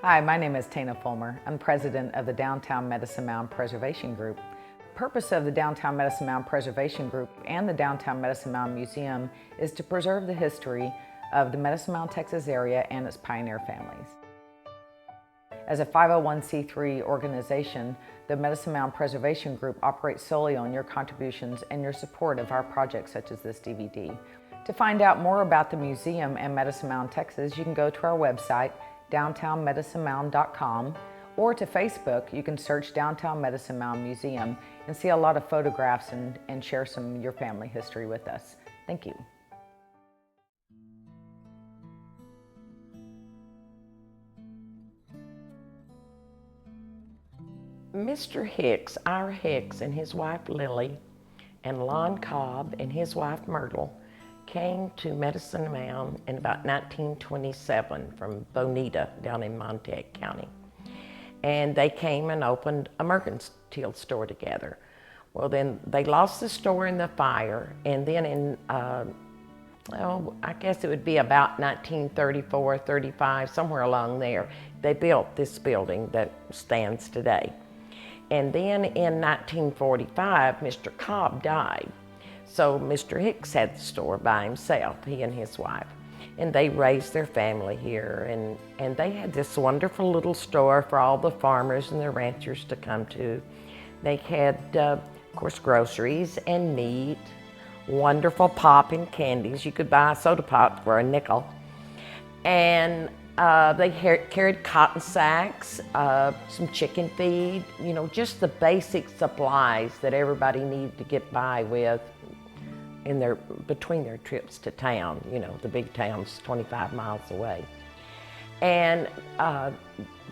Hi, my name is Tana Fulmer. I'm president of the Downtown Medicine Mound Preservation Group. The purpose of the Downtown Medicine Mound Preservation Group and the Downtown Medicine Mound Museum is to preserve the history of the Medicine Mound, Texas area and its pioneer families. As a 501c3 organization, the Medicine Mound Preservation Group operates solely on your contributions and your support of our projects such as this DVD. To find out more about the museum and Medicine Mound, Texas, you can go to our website, downtownmedicinemound.com, or to Facebook. You can search Downtown Medicine Mound Museum and see a lot of photographs and share some of your family history with us. Thank you. Mr. Hicks, our Hicks, and his wife Lily, and Lon Cobb and his wife Myrtle came to Medicine Mound in about 1927 from Bonita down in Montague County. And they came and opened a mercantile store together. Well, then they lost the store in the fire, and then in, I guess it would be about 1934, 35, somewhere along there, they built this building that stands today. And then in 1945, Mr. Cobb died. So Mr. Hicks had the store by himself, he and his wife. And they raised their family here, and they had this wonderful little store for all the farmers and the ranchers to come to. They had, of course, groceries and meat, wonderful pop and candies. You could buy a soda pop for a nickel. And they carried cotton sacks, some chicken feed, you know, just the basic supplies that everybody needed to get by with between their trips to town. You know, the big town's 25 miles away. And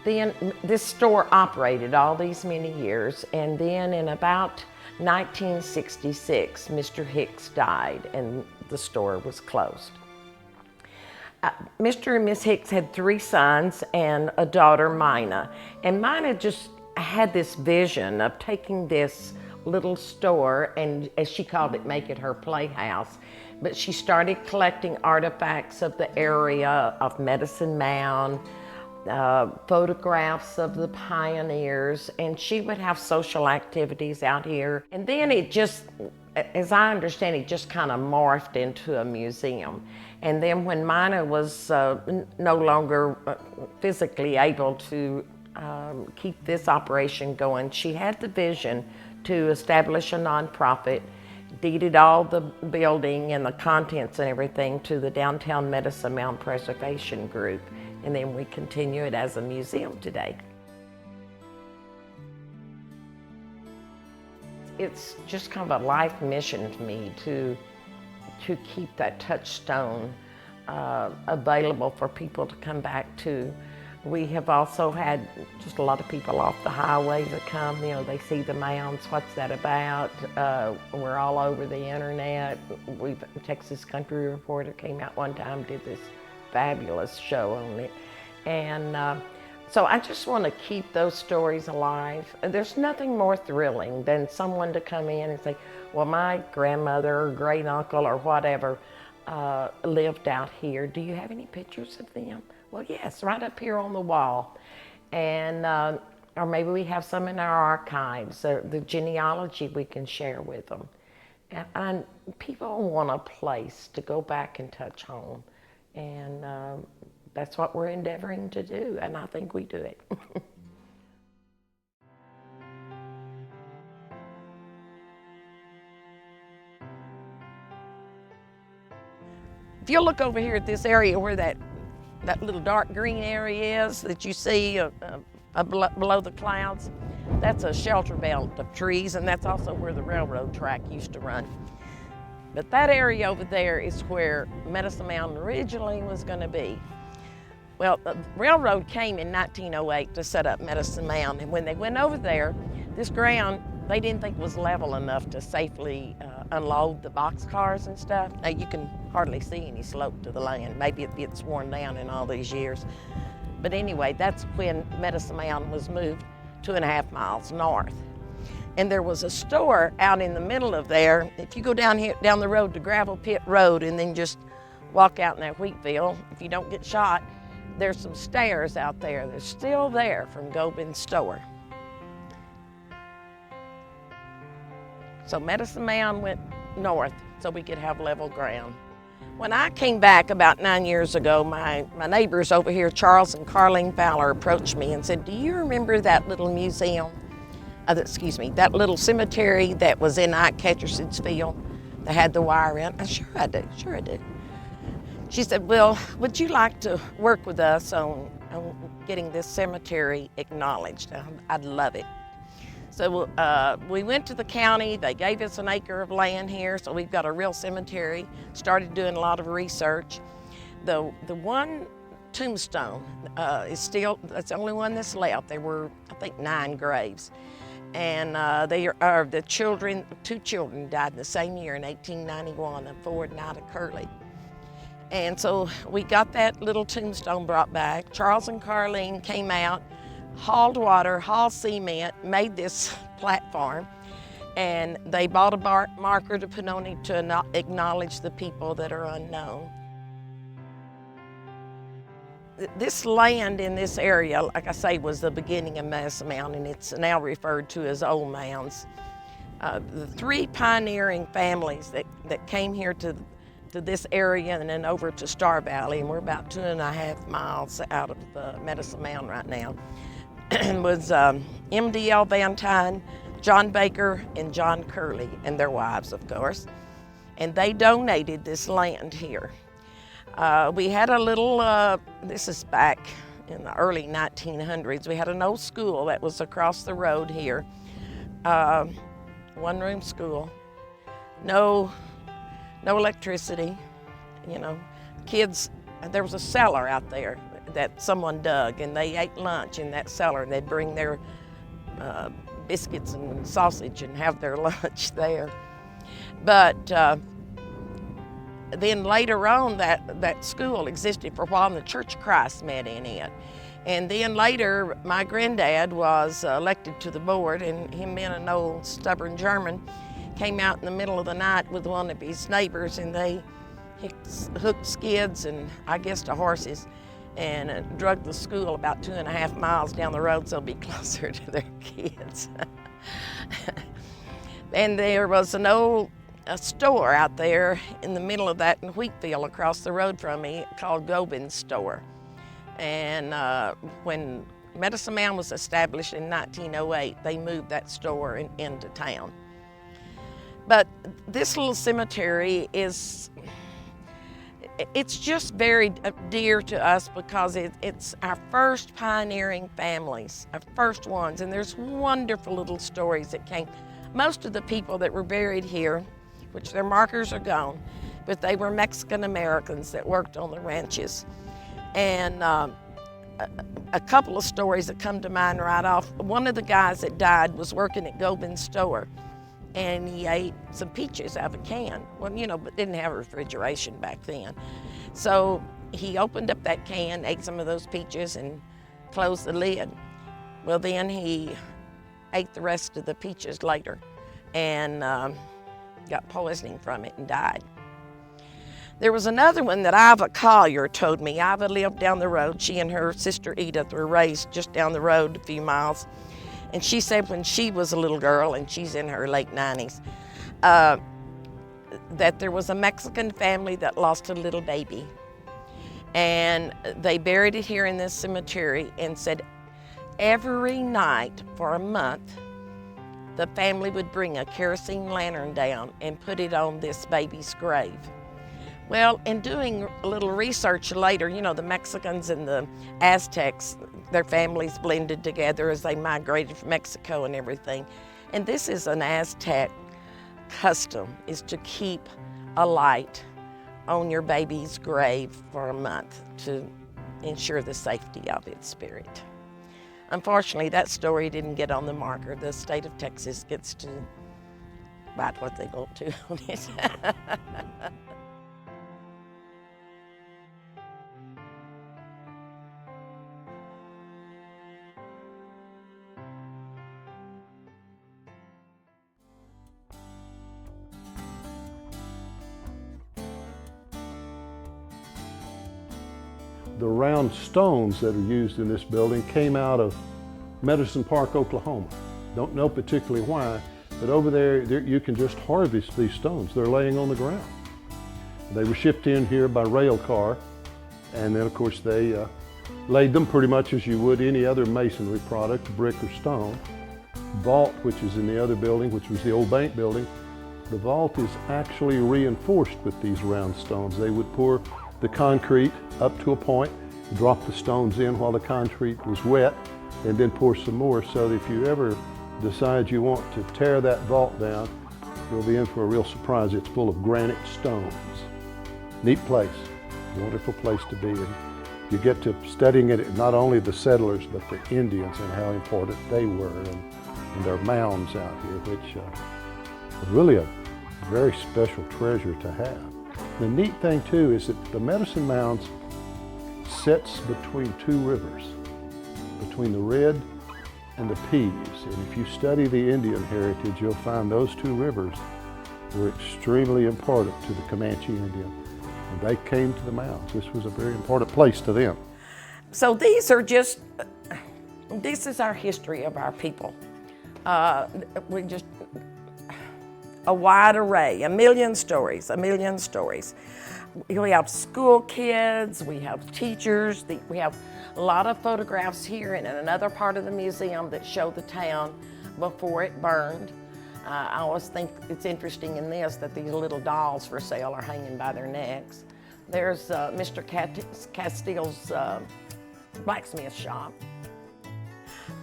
then this store operated all these many years, and then in about 1966, Mr. Hicks died and the store was closed. Mr. and Miss Hicks had 3 sons and a daughter, Mina. And Mina just had this vision of taking this little store and, as she called it, make it her playhouse. But she started collecting artifacts of the area of Medicine Mound, photographs of the pioneers, and she would have social activities out here. And then it just, as I understand, it just kind of morphed into a museum. And then when Mina was no longer physically able to keep this operation going, she had the vision to establish a nonprofit, deeded all the building and the contents and everything to the Downtown Medicine Mound Preservation Group. And then we continue it as a museum today. It's just kind of a life mission to me to keep that touchstone available for people to come back to. We have also had just a lot of people off the highway that come, you know, they see the mounds, what's that about? We're all over the internet. Texas Country Reporter came out one time, did this fabulous show on it. And so I just want to keep those stories alive. There's nothing more thrilling than someone to come in and say, well, my grandmother or great uncle or whatever lived out here. Do you have any pictures of them? Well, yes, right up here on the wall. And, or maybe we have some in our archives, the genealogy we can share with them. And people want a place to go back and touch home. And that's what we're endeavoring to do, and I think we do it. If you look over here at this area where that little dark green area is that you see below the clouds, that's a shelter belt of trees, and that's also where the railroad track used to run. But that area over there is where Medicine Mound originally was going to be. Well, the railroad came in 1908 to set up Medicine Mound, and when they went over there, this ground they didn't think was level enough to safely unload the boxcars and stuff. Now you can hardly see any slope to the land. Maybe it's worn down in all these years. But anyway, that's when Medicine Mound was moved 2.5 miles north. And there was a store out in the middle of there. If you go down the road to Gravel Pit Road and then just walk out in that wheat field, if you don't get shot, there's some stairs out there. They're still there from Gobin's store. So Medicine Mound went north so we could have level ground. When I came back about 9 years ago, my neighbors over here, Charles and Carlene Fowler, approached me and said, "Do you remember that little museum, that little cemetery that was in Ike Ketcherson's field that had the wire in?" Sure I do, sure I do. She said, "Well, would you like to work with us on getting this cemetery acknowledged? I'd love it." So we went to the county. They gave us an acre of land here, so we've got a real cemetery. Started doing a lot of research. The one tombstone is still, that's the only one that's left. There were, I think, 9 graves. And the children, 2 children died in the same year in 1891, a Ford and Ida Curley. And so we got that little tombstone brought back. Charles and Carlene came out, hauled water, hauled cement, made this platform, and they bought a marker to put on it to acknowledge the people that are unknown. This land in this area, like I say, was the beginning of Medicine Mound, and it's now referred to as Old Mounds. The 3 pioneering families that came here to this area and then over to Star Valley, and we're about 2.5 miles out of Medicine Mound right now, was M.D.L. Vantine, John Baker, and John Curley, and their wives, of course. And they donated this land here. We had a little, this is back in the early 1900s, we had an old school that was across the road here. 1-room school, no electricity, you know. Kids, there was a cellar out there that someone dug, and they ate lunch in that cellar. They'd bring their biscuits and sausage and have their lunch there. But then later on, that school existed for a while, and the Church of Christ met in it. And then later, my granddad was elected to the board, and him being an old stubborn German, came out in the middle of the night with one of his neighbors, and they hooked skids and I guess to horses, and drug the school about 2.5 miles down the road so it'll be closer to their kids. And there was an old store out there in the middle of that wheat field across the road from me called Gobin's Store. And when Medicine Mound was established in 1908, they moved that store into town. But this little cemetery it's just very dear to us because it's our first pioneering families, our first ones, and there's wonderful little stories that came. Most of the people that were buried here, which their markers are gone, but they were Mexican Americans that worked on the ranches. And a couple of stories that come to mind right off. One of the guys that died was working at Gobin's store, and he ate some peaches out of a can. Well, you know, but didn't have refrigeration back then. So he opened up that can, ate some of those peaches, and closed the lid. Well, then he ate the rest of the peaches later and got poisoning from it and died. There was another one that Iva Collier told me. Iva lived down the road. She and her sister Edith were raised just down the road a few miles. And she said when she was a little girl, and she's in her late 90s, that there was a Mexican family that lost a little baby. And they buried it here in this cemetery, and said every night for a month, the family would bring a kerosene lantern down and put it on this baby's grave. Well, in doing a little research later, you know, the Mexicans and the Aztecs, their families blended together as they migrated from Mexico and everything. And this is an Aztec custom, is to keep a light on your baby's grave for a month to ensure the safety of its spirit. Unfortunately, that story didn't get on the marker. The state of Texas gets to write what they want to on it. the round stones that are used in this building came out of Medicine Park, Oklahoma. Don't know particularly why, but over there you can just harvest these stones. They're laying on the ground. They were shipped in here by rail car, and then of course they laid them pretty much as you would any other masonry product, brick or stone. Vault, which is in the other building, which was the old bank building, the vault is actually reinforced with these round stones. They would pour the concrete up to a point, drop the stones in while the concrete was wet, and then pour some more, so that if you ever decide you want to tear that vault down, you'll be in for a real surprise. It's full of granite stones. Neat place, wonderful place to be in. You get to studying it, not only the settlers, but the Indians and how important they were, and their mounds out here, which is really a very special treasure to have. The neat thing too is that the Medicine Mounds sits between two rivers, between the Red and the Pease. And if you study the Indian heritage, you'll find those two rivers were extremely important to the Comanche Indian. And they came to the mounds. This was a very important place to them. So these are just, this is our history of our people. We just, a wide array, a million stories, a million stories. We have school kids, we have teachers, we have a lot of photographs here and in another part of the museum that show the town before it burned. I always think it's interesting in this that these little dolls for sale are hanging by their necks. There's Mr. Castile's blacksmith shop.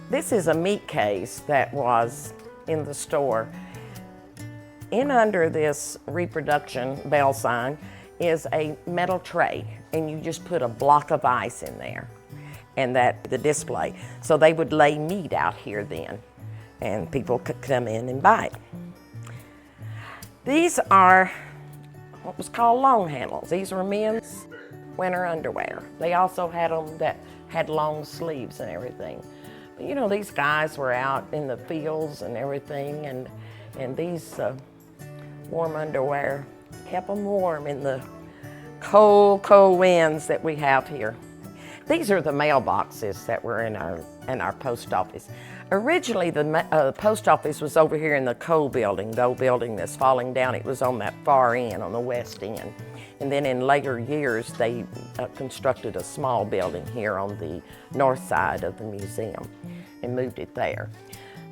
This is a meat case that was in the store. In under this reproduction bell sign is a metal tray, and you just put a block of ice in there, and the display. So they would lay meat out here then, and people could come in and buy it. These are what was called long handles. These were men's winter underwear. They also had them that had long sleeves and everything. But you know, these guys were out in the fields and everything, and these warm underwear kept them warm in the cold, cold winds that we have here. These are the mailboxes that were in our post office. Originally, the post office was over here in the coal building, the old building that's falling down. It was on that far end, on the west end. And then in later years, they constructed a small building here on the north side of the museum and moved it there.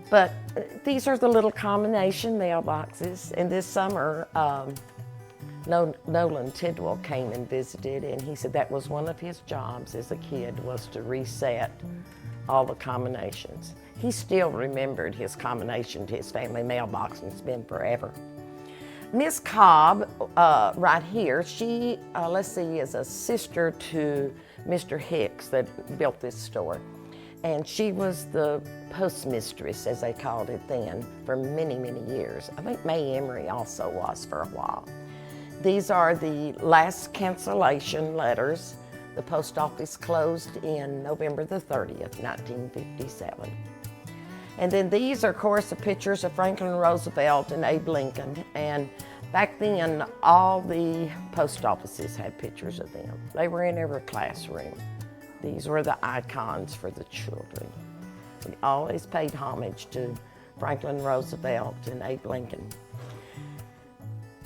But these are the little combination mailboxes. And this summer, Nolan Tidwell came and visited, and he said that was one of his jobs as a kid, was to reset all the combinations. He still remembered his combination to his family mailbox, and it's been forever. Miss Cobb, right here, she, let's see, is a sister to Mr. Hicks that built this store. And she was the postmistress, as they called it then, for many, many years. I think May Emery also was for a while. These are the last cancellation letters. The post office closed in November the 30th, 1957. And then these are, of course, the pictures of Franklin Roosevelt and Abe Lincoln. And back then, all the post offices had pictures of them. They were in every classroom. These were the icons for the children. We always paid homage to Franklin Roosevelt and Abe Lincoln.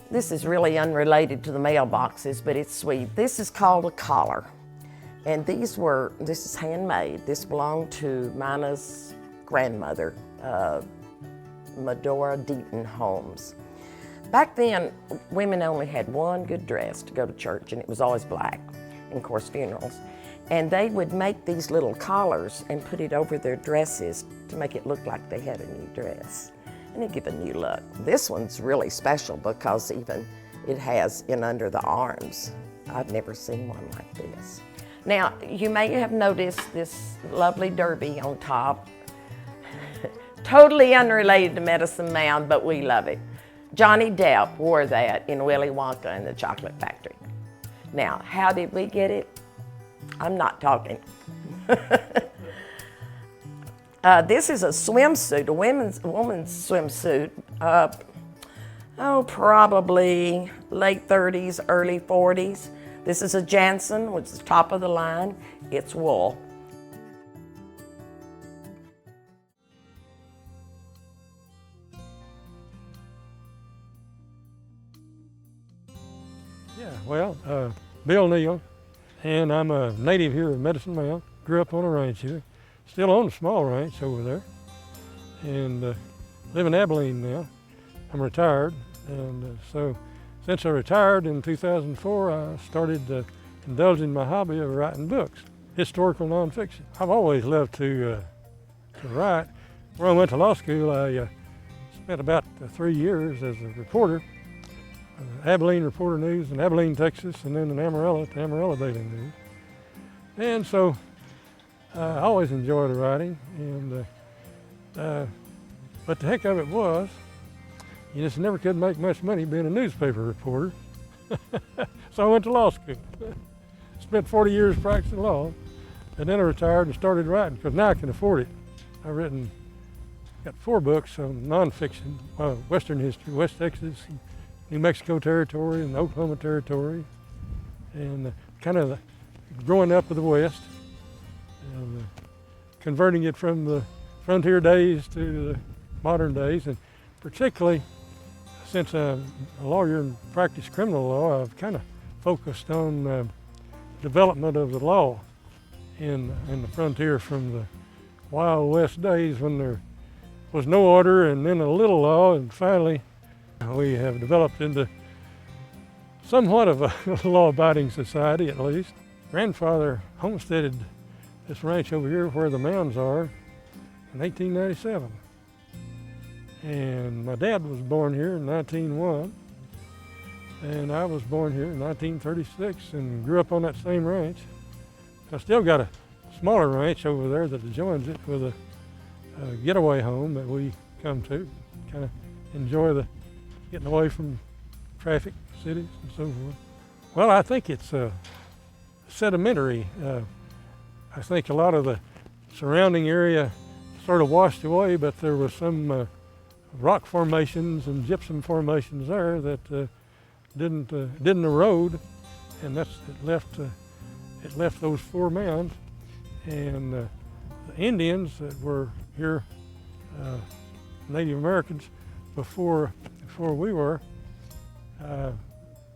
This is really unrelated to the mailboxes, but it's sweet. This is called a collar. And this is handmade. This belonged to Mina's grandmother, Medora Deaton Holmes. Back then, women only had one good dress to go to church, and it was always black, and of course funerals. And they would make these little collars and put it over their dresses to make it look like they had a new dress. And it give a new look. This one's really special because even it has in under the arms. I've never seen one like this. Now, you may have noticed this lovely derby on top. Totally unrelated to Medicine Mound, but we love it. Johnny Depp wore that in Willy Wonka and the Chocolate Factory. Now, how did we get it? I'm not talking. This is a swimsuit, a woman's swimsuit. Probably late 30s, early 40s. This is a Jansen, which is top of the line. It's wool. Yeah, well, Bill Neal, and I'm a native here of Medicine Mound. Grew up on a ranch here. Still own a small ranch over there, and live in Abilene now. I'm retired, and so since I retired in 2004, I started indulging my hobby of writing books, historical nonfiction. I've always loved to write. When I went to law school, I spent about 3 years as a reporter. Abilene Reporter News in Abilene, Texas, and then in Amarillo, the Amarillo Daily News. And so I always enjoyed writing, and but the heck of it was, you just never could make much money being a newspaper reporter. So I went to law school. Spent 40 years practicing law, and then I retired and started writing, because now I can afford it. I've got 4 books on nonfiction, Western history, West Texas, New Mexico Territory and Oklahoma Territory, and kind of growing up with the West, and converting it from the frontier days to the modern days. And particularly since I'm a lawyer and practice criminal law, I've kind of focused on development of the law in the frontier from the Wild West days when there was no order and then a little law, and finally we have developed into somewhat of a law-abiding society, at least. Grandfather homesteaded this ranch over here where the Mounds are in 1897. And my dad was born here in 1901, and I was born here in 1936 and grew up on that same ranch. I still got a smaller ranch over there that adjoins it with a getaway home that we come to, kind of enjoy getting away from traffic, cities, and so forth. Well, I think it's sedimentary. I think a lot of the surrounding area sort of washed away, but there was some rock formations and gypsum formations there that didn't erode, and it left those 4 mounds. And the Indians that were here, Native Americans, before we were,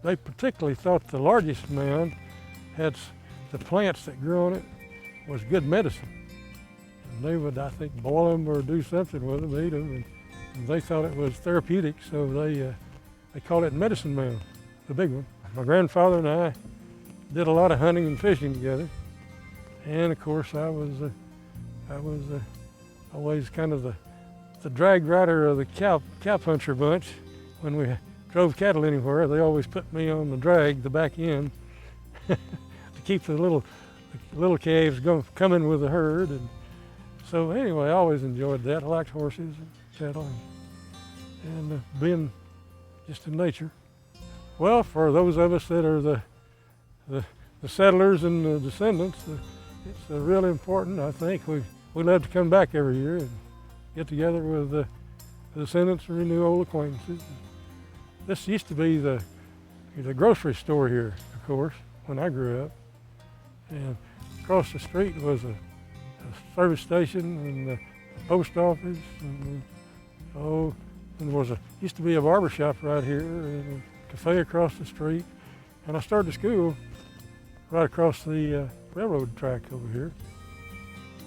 they particularly thought the largest mound had the plants that grew on it was good medicine. And they would, I think, boil them or do something with them, eat them, and they thought it was therapeutic, so they called it Medicine Mound, the big one. My grandfather and I did a lot of hunting and fishing together, and of course I was always kind of the drag rider of the cowpuncher bunch. When we drove cattle anywhere, they always put me on the drag, the back end, to keep the little calves coming with the herd. And so anyway, I always enjoyed that. I liked horses and cattle and being just in nature. Well, for those of us that are the settlers and the descendants, it's really important. I think we love to come back every year and get together with the descendants and renew old acquaintances. This used to be the grocery store here, of course, when I grew up. And across the street was a service station and a post office, and there used to be a barber shop right here and a cafe across the street. And I started school right across the railroad track over here.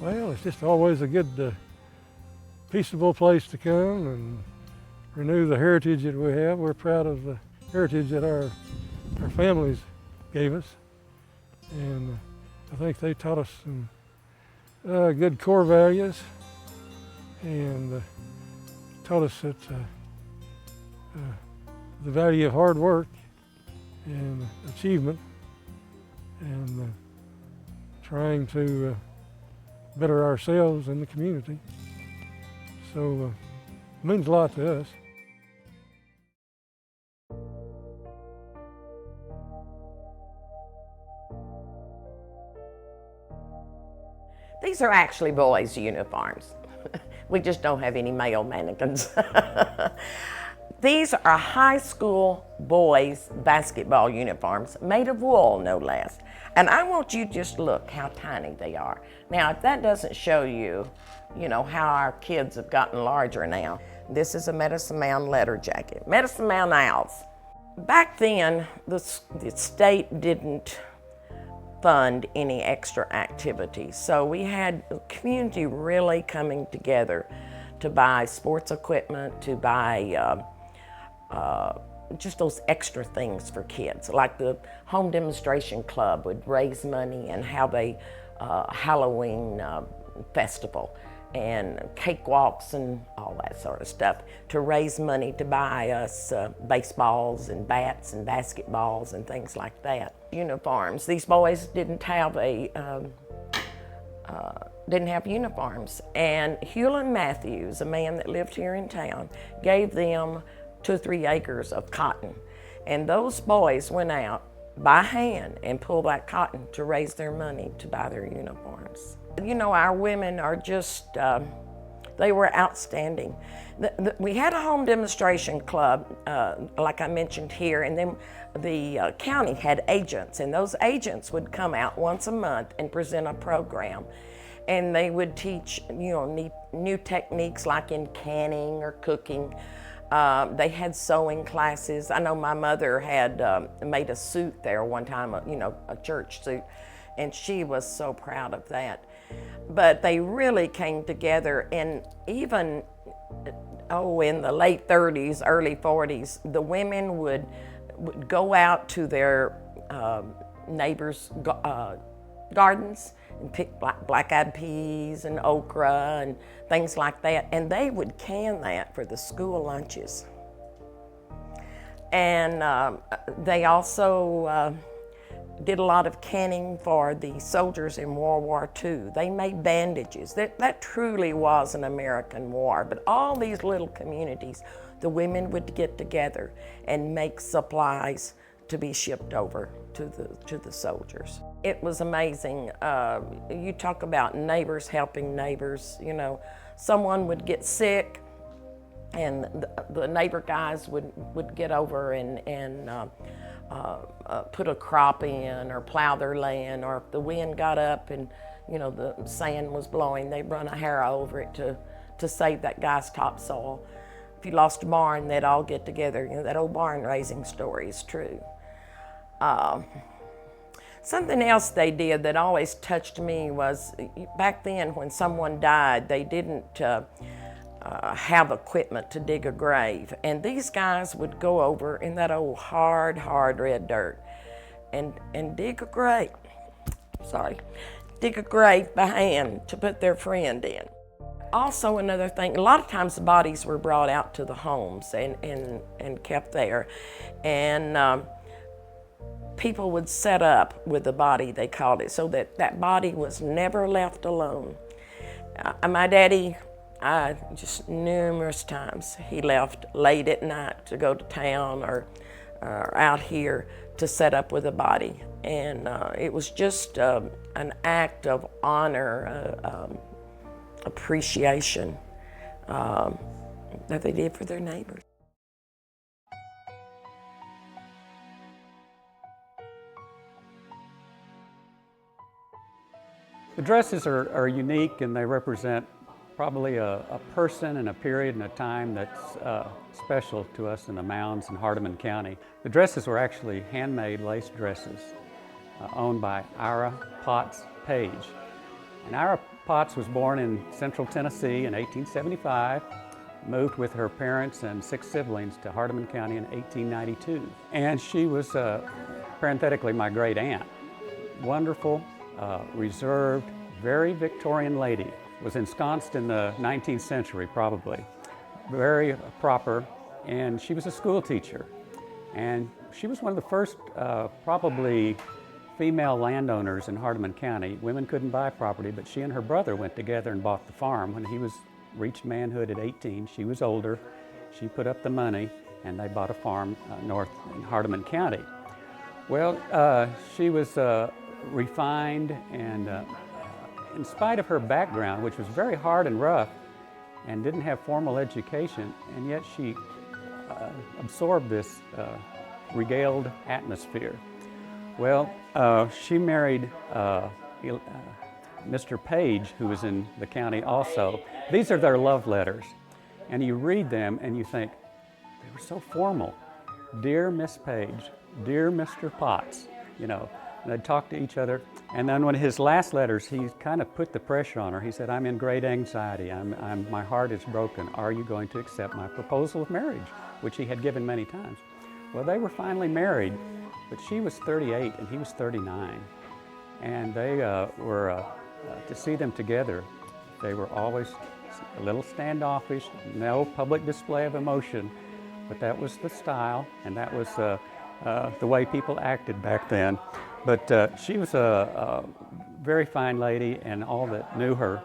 Well, it's just always a good, peaceable place to come and renew the heritage that we have. We're proud of the heritage that our families gave us. And I think they taught us some good core values, and taught us that the value of hard work and achievement, and trying to better ourselves and the community. So it means a lot to us. These are actually boys' uniforms. We just don't have any male mannequins. These are high school boys' basketball uniforms, made of wool, no less. And I want you to just look how tiny they are. Now, if that doesn't show you, how our kids have gotten larger now. This is a Medicine Mound letter jacket. Medicine Mound Owls. Back then, the state didn't fund any extra activities. So we had the community really coming together to buy sports equipment, to buy just those extra things for kids. Like the Home Demonstration Club would raise money and have a Halloween festival and cakewalks and all that sort of stuff to raise money to buy us baseballs and bats and basketballs and things like that. Uniforms. These boys didn't have uniforms, and Hewlin Matthews, a man that lived here in town, gave them 2 or 3 acres of cotton, and those boys went out by hand and pulled that cotton to raise their money to buy their uniforms. Our women are just, they were outstanding. We had a home demonstration club, like I mentioned here, and then the county had agents, and those agents would come out once a month and present a program. And they would teach, new techniques like in canning or cooking. They had sewing classes. I know my mother had made a suit there one time, a church suit, and she was so proud of that. But they really came together, and even, in the late 30s, early 40s, the women would go out to their neighbors' gardens and pick black-eyed peas and okra and things like that, and they would can that for the school lunches. And they also did a lot of canning for the soldiers in World War II. They made bandages. That truly was an American war, but all these little communities, the women would get together and make supplies to be shipped over to the soldiers. It was amazing. You talk about neighbors helping neighbors. Someone would get sick, and the neighbor guys would get over and put a crop in or plow their land, or if the wind got up and the sand was blowing, they'd run a harrow over it to save that guy's topsoil. If you lost a barn, they'd all get together. That old barn raising story is true. Something else they did that always touched me was, back then when someone died, they didn't have equipment to dig a grave. And these guys would go over in that old hard red dirt and dig a grave. Dig a grave by hand to put their friend in. Also, another thing, a lot of times the bodies were brought out to the homes and kept there. And people would set up with the body, they called it, so that body was never left alone. My daddy, just numerous times, he left late at night to go to town or out here to set up with a body. And it was just an act of honor, appreciation that they did for their neighbors. The dresses are unique, and they represent probably a person and a period and a time that's special to us in the Mounds in Hardeman County. The dresses were actually handmade lace dresses owned by Ira Potts Page. And Ira Potts was born in Central Tennessee in 1875, moved with her parents and 6 siblings to Hardeman County in 1892. And she was, parenthetically, my great aunt. Wonderful, reserved, very Victorian lady. Was ensconced in the 19th century, probably. Very proper, and she was a school teacher. And she was one of the first, probably, female landowners in Hardeman County. Women couldn't buy property, but she and her brother went together and bought the farm. When he reached manhood at 18, she was older. She put up the money, and they bought a farm north in Hardeman County. Well, she was refined, and in spite of her background, which was very hard and rough and didn't have formal education, and yet she absorb this regaled atmosphere? Well, she married Mr. Page, who was in the county also. These are their love letters. And you read them and you think, they were so formal. Dear Miss Page, dear Mr. Potts, you know, and they'd talk to each other. And then one of his last letters, he kind of put the pressure on her. He said, I'm in great anxiety. My heart is broken. Are you going to accept my proposal of marriage? Which he had given many times. Well, they were finally married, but she was 38 and he was 39. And they were, to see them together, they were always a little standoffish, no public display of emotion, but that was the style, and that was the way people acted back then. But she was a very fine lady, and all that knew her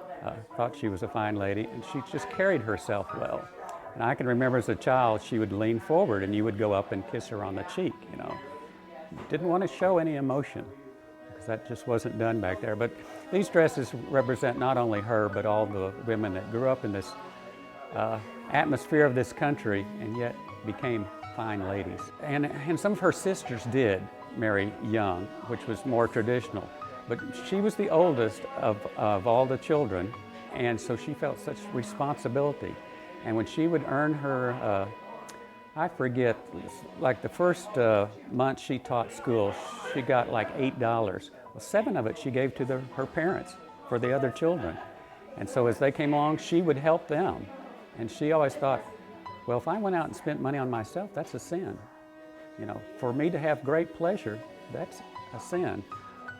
thought she was a fine lady, and she just carried herself well. And I can remember as a child, she would lean forward and you would go up and kiss her on the cheek, you know. Didn't want to show any emotion, because that just wasn't done back there. But these dresses represent not only her, but all the women that grew up in this atmosphere of this country and yet became fine ladies. And some of her sisters did marry young, which was more traditional. But she was the oldest of all the children, and so she felt such responsibility. And when she would earn her, I forget, like the first month she taught school, she got like $8. Well, 7 of it she gave to her parents for the other children. And so as they came along, she would help them. And she always thought, well, if I went out and spent money on myself, that's a sin. You know, for me to have great pleasure, that's a sin.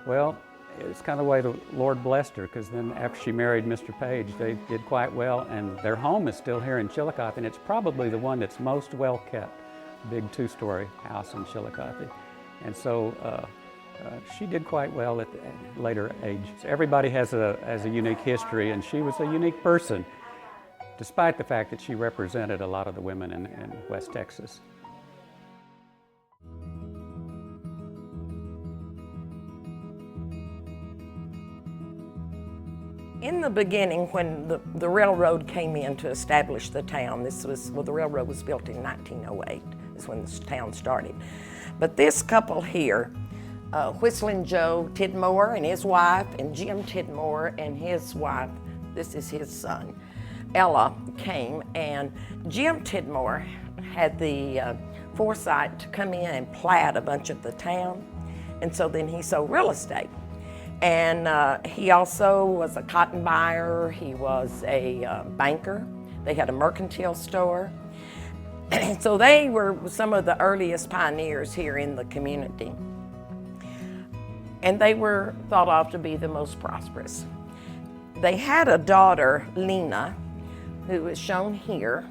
Well, it's kind of the way the Lord blessed her, because then after she married Mr. Page, they did quite well, and their home is still here in Chillicothe, and it's probably the one that's most well kept, big 2-story house in Chillicothe. And so she did quite well at the later age. So everybody has a unique history, and she was a unique person, despite the fact that she represented a lot of the women in West Texas. In the beginning, when the railroad came in to establish the town, the railroad was built in 1908, is when this town started. But this couple here, Whistling Joe Tidmore and his wife, and Jim Tidmore and his wife, this is his son, Ella, came, and Jim Tidmore had the foresight to come in and plat a bunch of the town, and so then he sold real estate. And he also was a cotton buyer, he was a banker, they had a mercantile store. So they were some of the earliest pioneers here in the community. And they were thought of to be the most prosperous. They had a daughter, Lena, who is shown here,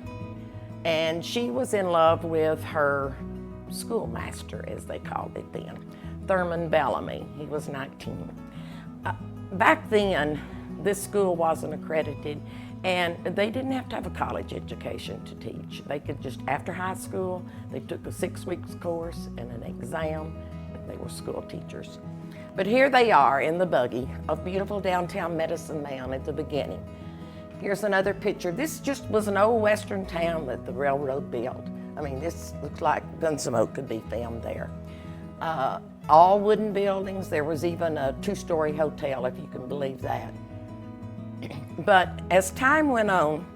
and she was in love with her schoolmaster, as they called it then, Thurman Bellamy. He was 19. Back then, this school wasn't accredited, and they didn't have to have a college education to teach. They could just, after high school, they took a 6-week course and an exam, and they were school teachers. But here they are in the buggy of beautiful downtown Medicine Mound at the beginning. Here's another picture. This just was an old western town that the railroad built. I mean, this looks like Gunsmoke could be filmed there. All wooden buildings. There was even a 2-story hotel, if you can believe that. But as time went on,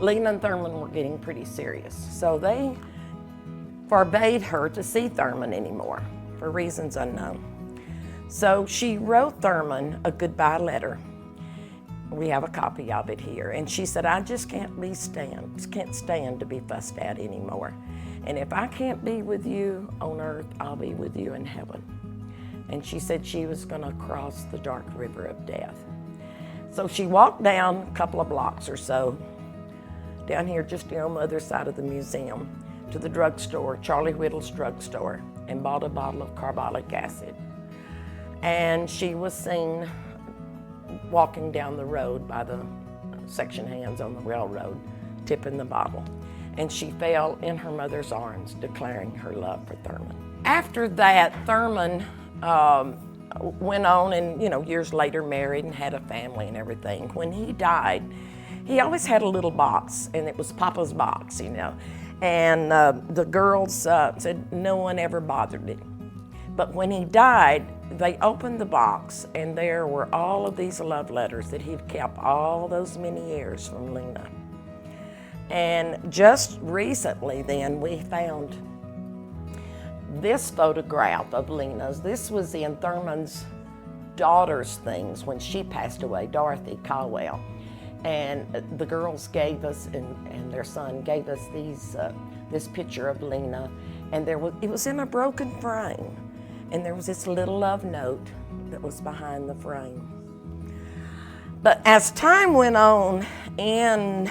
Lena and Thurman were getting pretty serious. So they forbade her to see Thurman anymore for reasons unknown. So she wrote Thurman a goodbye letter. We have a copy of it here. And she said, I just can't stand to be fussed at anymore. And if I can't be with you on earth, I'll be with you in heaven. And she said she was gonna cross the dark river of death. So she walked down a couple of blocks or so, down here just on the other side of the museum, to the drugstore, Charlie Whittle's drugstore, and bought a bottle of carbolic acid. And she was seen walking down the road by the section hands on the railroad, tipping the bottle. And she fell in her mother's arms, declaring her love for Thurman. After that, Thurman went on and, years later married and had a family and everything. When he died, he always had a little box, and it was Papa's box, And the girls said no one ever bothered it. But when he died, they opened the box and there were all of these love letters that he'd kept all those many years from Lena. And just recently then we found this photograph of Lena's. This was in Thurman's daughter's things when she passed away, Dorothy Caldwell. And the girls gave us, and their son gave us this picture of Lena, and it was in a broken frame, and there was this little love note that was behind the frame. But as time went on, and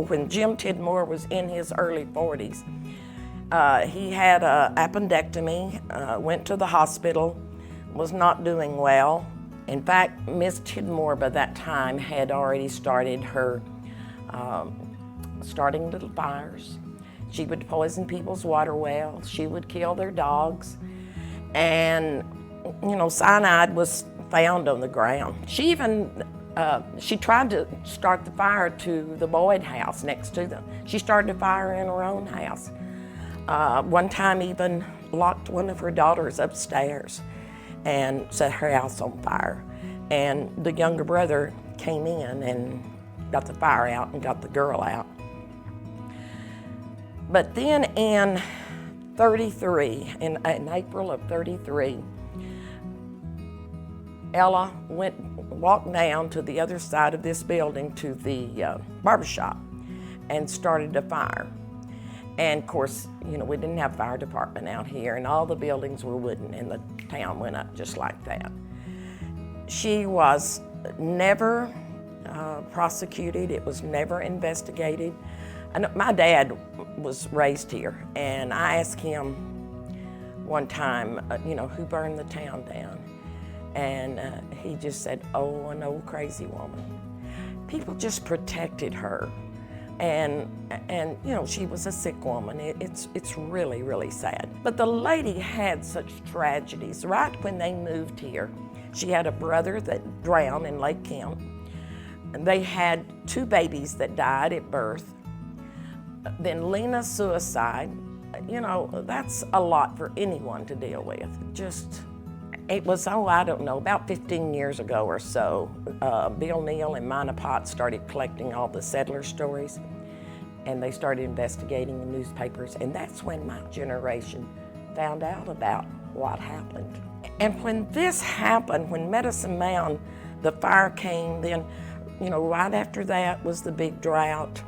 when Jim Tidmore was in his early 40s, he had an appendectomy, went to the hospital, was not doing well. In fact, Miss Tidmore by that time had already started her starting little fires. She would poison people's water wells. She would kill their dogs. And, you know, cyanide was found on the ground. She even, she tried to start the fire to the Boyd house next to them. She started a fire in her own house. One time even locked one of her daughters upstairs and set her house on fire. And the younger brother came in and got the fire out and got the girl out. But then in 33, in April of 33, Ella walked down to the other side of this building to the barbershop and started a fire. And of course, you know, we didn't have a fire department out here, and all the buildings were wooden, and the town went up just like that. She was never prosecuted. It was never investigated. I know my dad was raised here, and I asked him one time, you know, who burned the town down? And he just said, oh, an old crazy woman. People just protected her. And you know, she was a sick woman. It's really, really sad. But the lady had such tragedies. Right when they moved here, she had a brother that drowned in Lake Kemp. And they had 2 babies that died at birth. Then Lena's suicide. You know, that's a lot for anyone to deal with. It was, I don't know, about 15 years ago or so, Bill Neal and Mina Potts started collecting all the settler stories, and they started investigating the newspapers, and that's when my generation found out about what happened. And when this happened, when Medicine Mound, the fire came, then, you know, right after that was the big drought,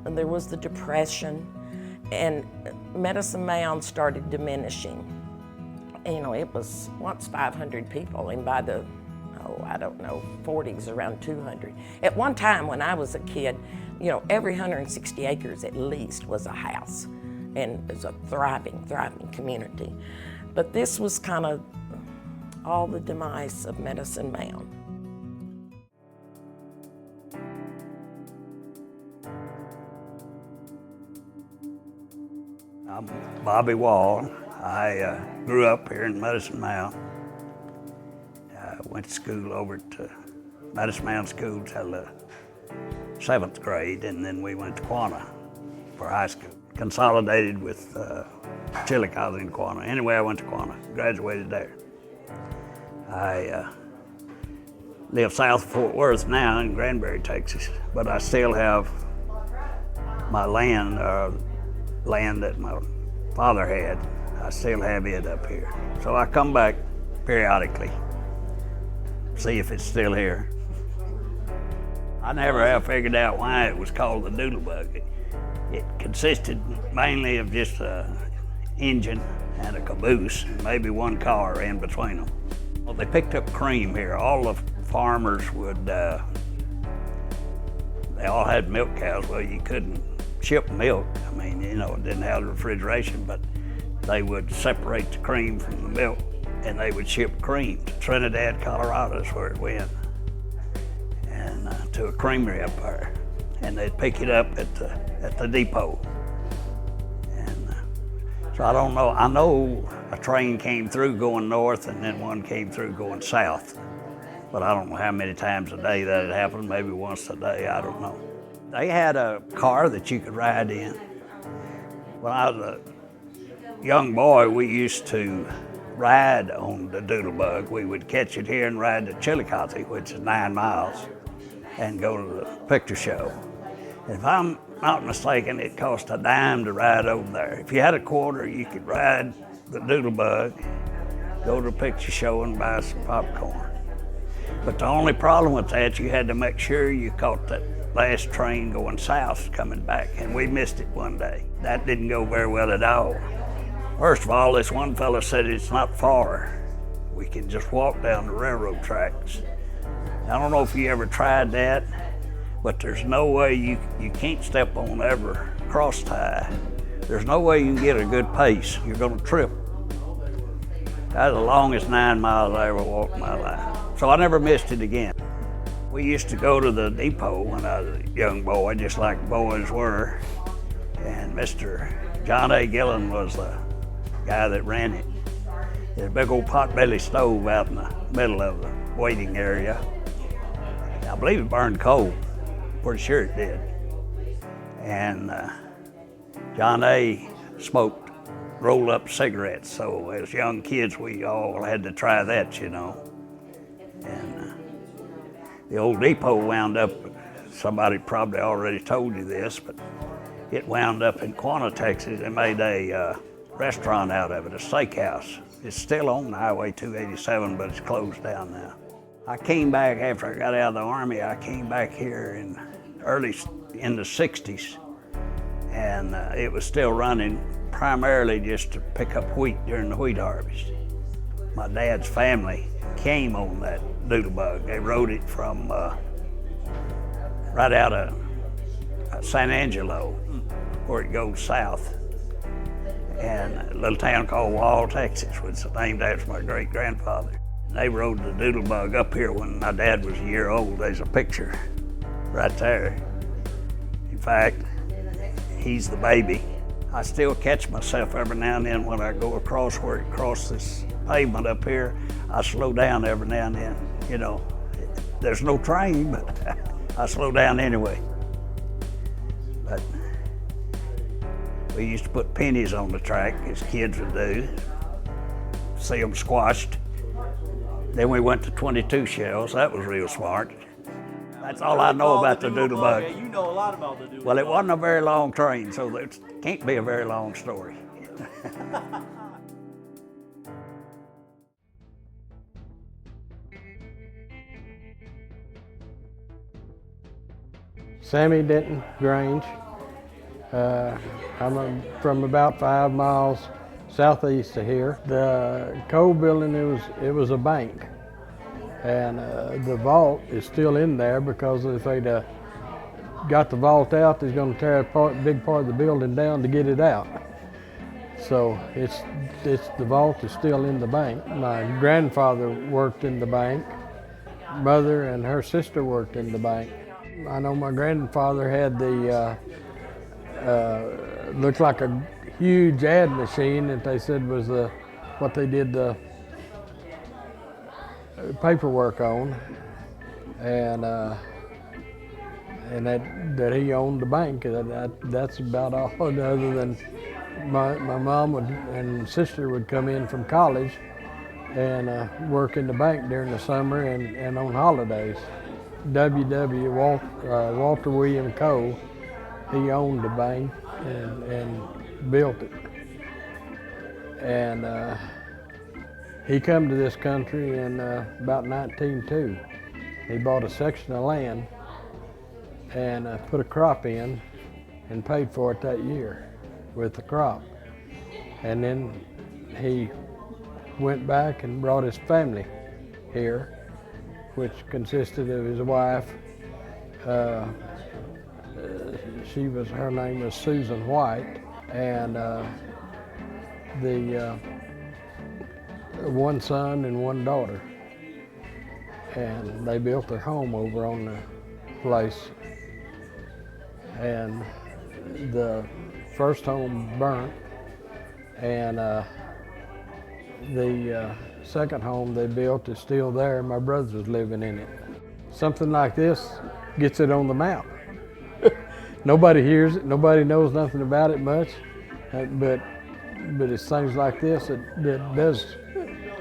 and there was the Depression, and Medicine Mound started diminishing. You know, it was once 500 people, and by the, I don't know, 40s, around 200. At one time when I was a kid, you know, every 160 acres at least was a house, and it was a thriving, thriving community. But this was kind of all the demise of Medicine Mound. I'm Bobby Wall. I grew up here in Medicine Mound. I went to school over to Medicine Mound School till the 7th grade, and then we went to Quanah for high school. Consolidated with Chillicothe in Quanah. Anyway, I went to Quanah, graduated there. I live south of Fort Worth now in Granbury, Texas, but I still have my land, land that my father had. I still have it up here. So I come back periodically, see if it's still here. I never have figured out why it was called the Doodlebug. It consisted mainly of just an engine and a caboose, and maybe one car in between them. Well, they picked up cream here. All the farmers would, they all had milk cows. Well, you couldn't ship milk. I mean, you know, it didn't have refrigeration, but they would separate the cream from the milk, and they would ship cream to Trinidad, Colorado is where it went, and to a creamery up there. And they'd pick it up at the depot. And so I don't know, I know a train came through going north and then one came through going south, but I don't know how many times a day that had happened, maybe once a day, I don't know. They had a car that you could ride in, When I was a young boy, we used to ride on the Doodlebug. We would catch it here and ride to Chillicothe, which is 9 miles, and go to the picture show. If I'm not mistaken, it cost a dime to ride over there. If you had a quarter, you could ride the Doodlebug, go to the picture show and buy some popcorn. But the only problem with that, you had to make sure you caught that last train going south coming back, and we missed it one day. That didn't go very well at all. First of all, this one fella said it's not far. We can just walk down the railroad tracks. I don't know if you ever tried that, but there's no way you can't step on ever cross tie. There's no way you can get a good pace. You're gonna trip. That's the longest 9 miles I ever walked in my life. So I never missed it again. We used to go to the depot when I was a young boy, just like boys were. And Mr. John A. Gillen was the guy that ran it. There's a big old potbelly stove out in the middle of the waiting area. I believe it burned coal. Pretty sure it did. And John A. smoked rolled up cigarettes, so as young kids we all had to try that, you know. And the old depot wound up, somebody probably already told you this, but it wound up in Quanah, Texas. They made a restaurant out of it, a steakhouse. It's still on Highway 287, but it's closed down now. I came back after I got out of the Army. I came back here in the 60s, and it was still running primarily just to pick up wheat during the wheat harvest. My dad's family came on that Doodlebug. They rode it from right out of San Angelo, where it goes south, and a little town called Wall, Texas, which is named after my great-grandfather. They rode the Doodlebug up here when my dad was a year old. There's a picture right there. In fact, he's the baby. I still catch myself every now and then when I go across where it crosses this pavement up here. I slow down every now and then. You know, there's no train, but I slow down anyway. But we used to put pennies on the track, as kids would do, see them squashed. Then we went to 22 shells. That was real smart. That's all I know about the Doodlebug. Yeah, you know a lot about the Doodlebug. Well, it wasn't a very long train, so it can't be a very long story. Sammy Denton Grange. I'm from about 5 miles southeast of here. The coal building, it was a bank. And the vault is still in there because if they'd got the vault out, they're going to tear a big part of the building down to get it out. So the vault is still in the bank. My grandfather worked in the bank. Mother and her sister worked in the bank. I know my grandfather had the looked like a huge ad machine that they said was what they did the paperwork on, and that he owned the bank. That's about all. Other than my mom and sister would come in from college and work in the bank during the summer and on holidays. Walter William Coe, he owned the bank and built it. And he come to this country in about 1902. He bought a section of land and put a crop in and paid for it that year with the crop. And then he went back and brought his family here, which consisted of his wife. Her name was Susan White, and the one son and one daughter. And they built their home over on the place. And the first home burnt, and the second home they built is still there. My brother was living in it. Something like this gets it on the map. Nobody hears it, nobody knows nothing about it much, But it's things like this that does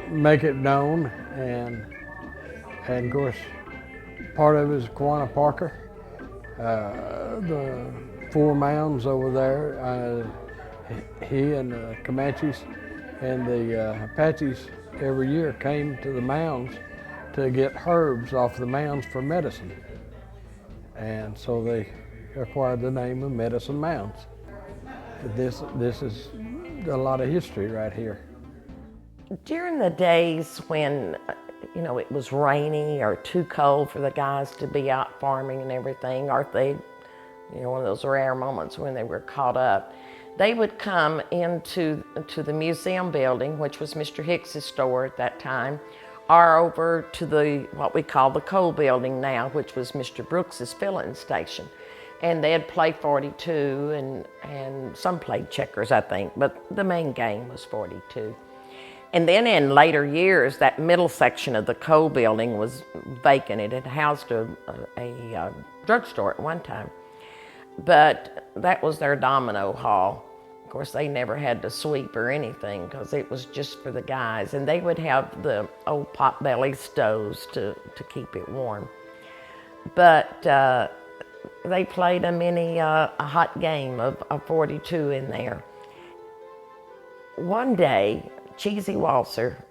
make it known, and of course, part of it is Quanah Parker. The 4 Mounds over there, he and the Comanches and the Apaches every year came to the Mounds to get herbs off the Mounds for medicine. And so they acquired the name of Medicine Mounds. This is a lot of history right here. During the days when, it was rainy or too cold for the guys to be out farming and everything, or if they, one of those rare moments when they were caught up, they would come into the museum building, which was Mr. Hicks's store at that time, or over to what we call the coal building now, which was Mr. Brooks's filling station. And they'd play 42 and some played checkers, I think, but the main game was 42. And then in later years, that middle section of the coal building was vacant. It had housed a drugstore at one time. But that was their domino hall. Of course, they never had to sweep or anything because it was just for the guys. And they would have the old potbelly stoves to keep it warm. But they played a hot game of 42 in there. One day, Cheesy Walser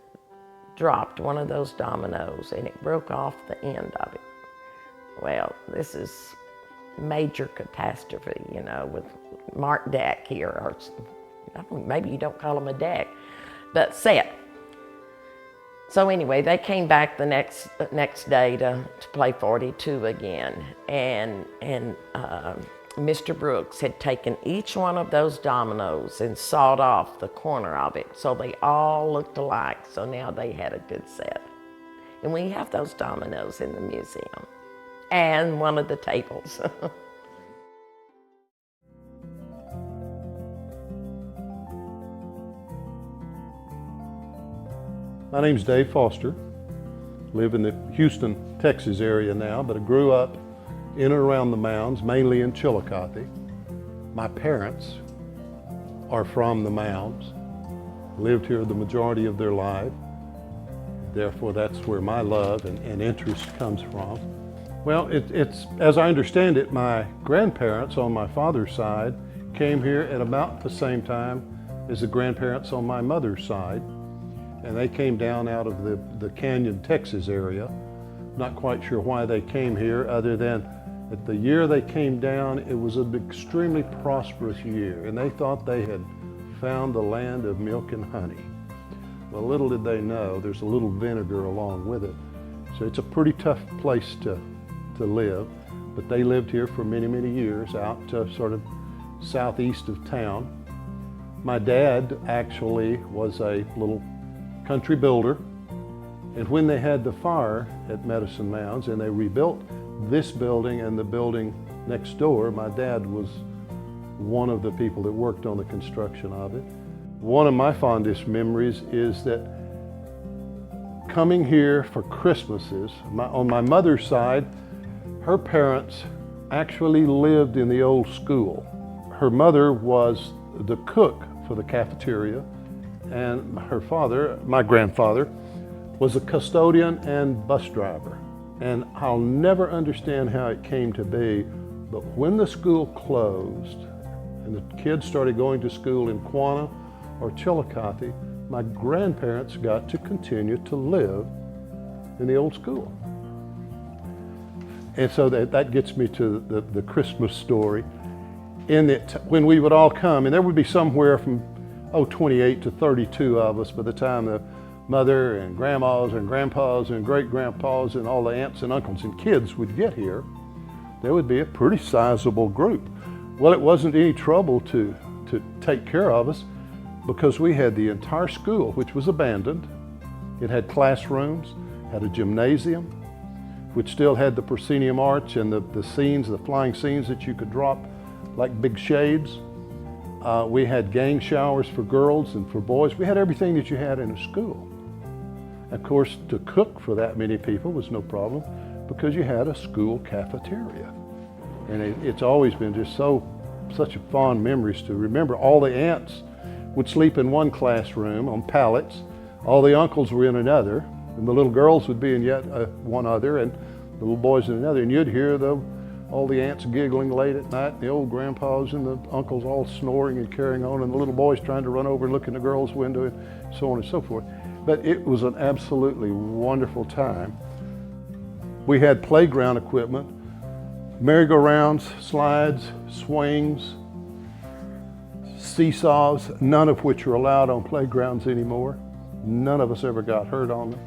dropped one of those dominoes and it broke off the end of it. Well, this is major catastrophe, with Mark Deck here, or maybe you don't call him a deck, but set. So anyway, they came back the next day to play 42 again, and Mr. Brooks had taken each one of those dominoes and sawed off the corner of it so they all looked alike. So now they had a good set. And we have those dominoes in the museum and one of the tables. My name's Dave Foster. Live in the Houston, Texas area now, but I grew up in and around the Mounds, mainly in Chillicothe. My parents are from the Mounds, lived here the majority of their life. Therefore, that's where my love and interest comes from. Well, it's as I understand it, my grandparents on my father's side came here at about the same time as the grandparents on my mother's side. And they came down out of the Canyon, Texas area. Not quite sure why they came here, other than that the year they came down, it was an extremely prosperous year, and they thought they had found the land of milk and honey. Well, little did they know, there's a little vinegar along with it. So it's a pretty tough place to live, but they lived here for many, many years, out sort of southeast of town. My dad actually was a little country builder, and when they had the fire at Medicine Mounds and they rebuilt this building and the building next door, my dad was one of the people that worked on the construction of it. One of my fondest memories is that coming here for Christmases, on my mother's side, her parents actually lived in the old school. Her mother was the cook for the cafeteria, and her father, my grandfather, was a custodian and bus driver. And I'll never understand how it came to be, but when the school closed and the kids started going to school in Quanah or Chillicothe, my grandparents got to continue to live in the old school. And so that gets me to the Christmas story. In that when we would all come, and there would be somewhere from 28 to 32 of us by the time the mother and grandmas and grandpas and great-grandpas and all the aunts and uncles and kids would get here, there would be a pretty sizable group. Well, it wasn't any trouble to take care of us because we had the entire school, which was abandoned. It had classrooms, had a gymnasium, which still had the proscenium arch and the scenes, the flying scenes that you could drop like big shades. We had gang showers for girls and for boys. We had everything that you had in a school. Of course, to cook for that many people was no problem because you had a school cafeteria. And it's always been just so such fond memories to remember. All the aunts would sleep in one classroom on pallets. All the uncles were in another, and the little girls would be in yet one other, and the little boys in another. And you'd hear all the aunts giggling late at night, and the old grandpas and the uncles all snoring and carrying on, and the little boys trying to run over and look in the girls' window, and so on and so forth. But it was an absolutely wonderful time. We had playground equipment, merry-go-rounds, slides, swings, seesaws, none of which are allowed on playgrounds anymore. None of us ever got hurt on them.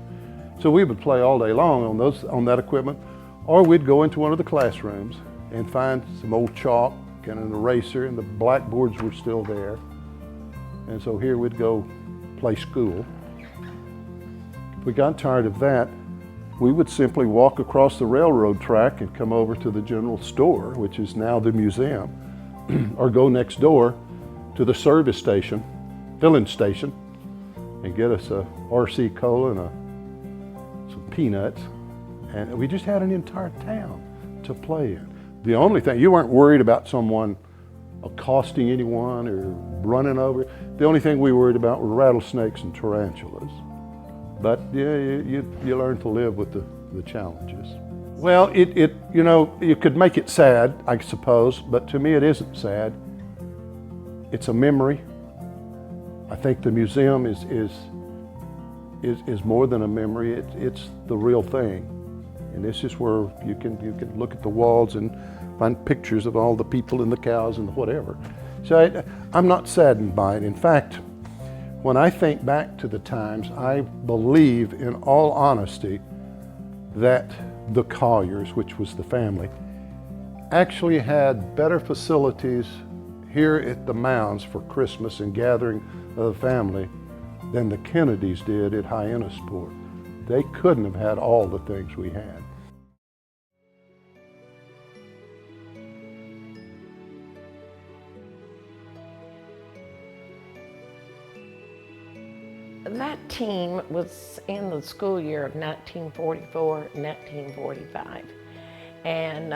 So we would play all day long on that equipment, or we'd go into one of the classrooms and find some old chalk and an eraser, and the blackboards were still there. And so here we'd go play school. If we got tired of that, we would simply walk across the railroad track and come over to the general store, which is now the museum, or go next door to the service station, filling station, and get us a RC Cola and some peanuts. And we just had an entire town to play in. The only thing, you weren't worried about someone accosting anyone or running over. The only thing we worried about were rattlesnakes and tarantulas. But yeah, you learn to live with the challenges. Well, you know, you could make it sad, I suppose, but to me it isn't sad. It's a memory. I think the museum is more than a memory. It's the real thing, and this is where you can look at the walls and find pictures of all the people and the cows and whatever. So I'm not saddened by it. In fact, when I think back to the times, I believe, in all honesty, that the Colliers, which was the family, actually had better facilities here at the Mounds for Christmas and gathering of the family than the Kennedys did at Hyannisport. They couldn't have had all the things we had. That team was in the school year of 1944, 1945. And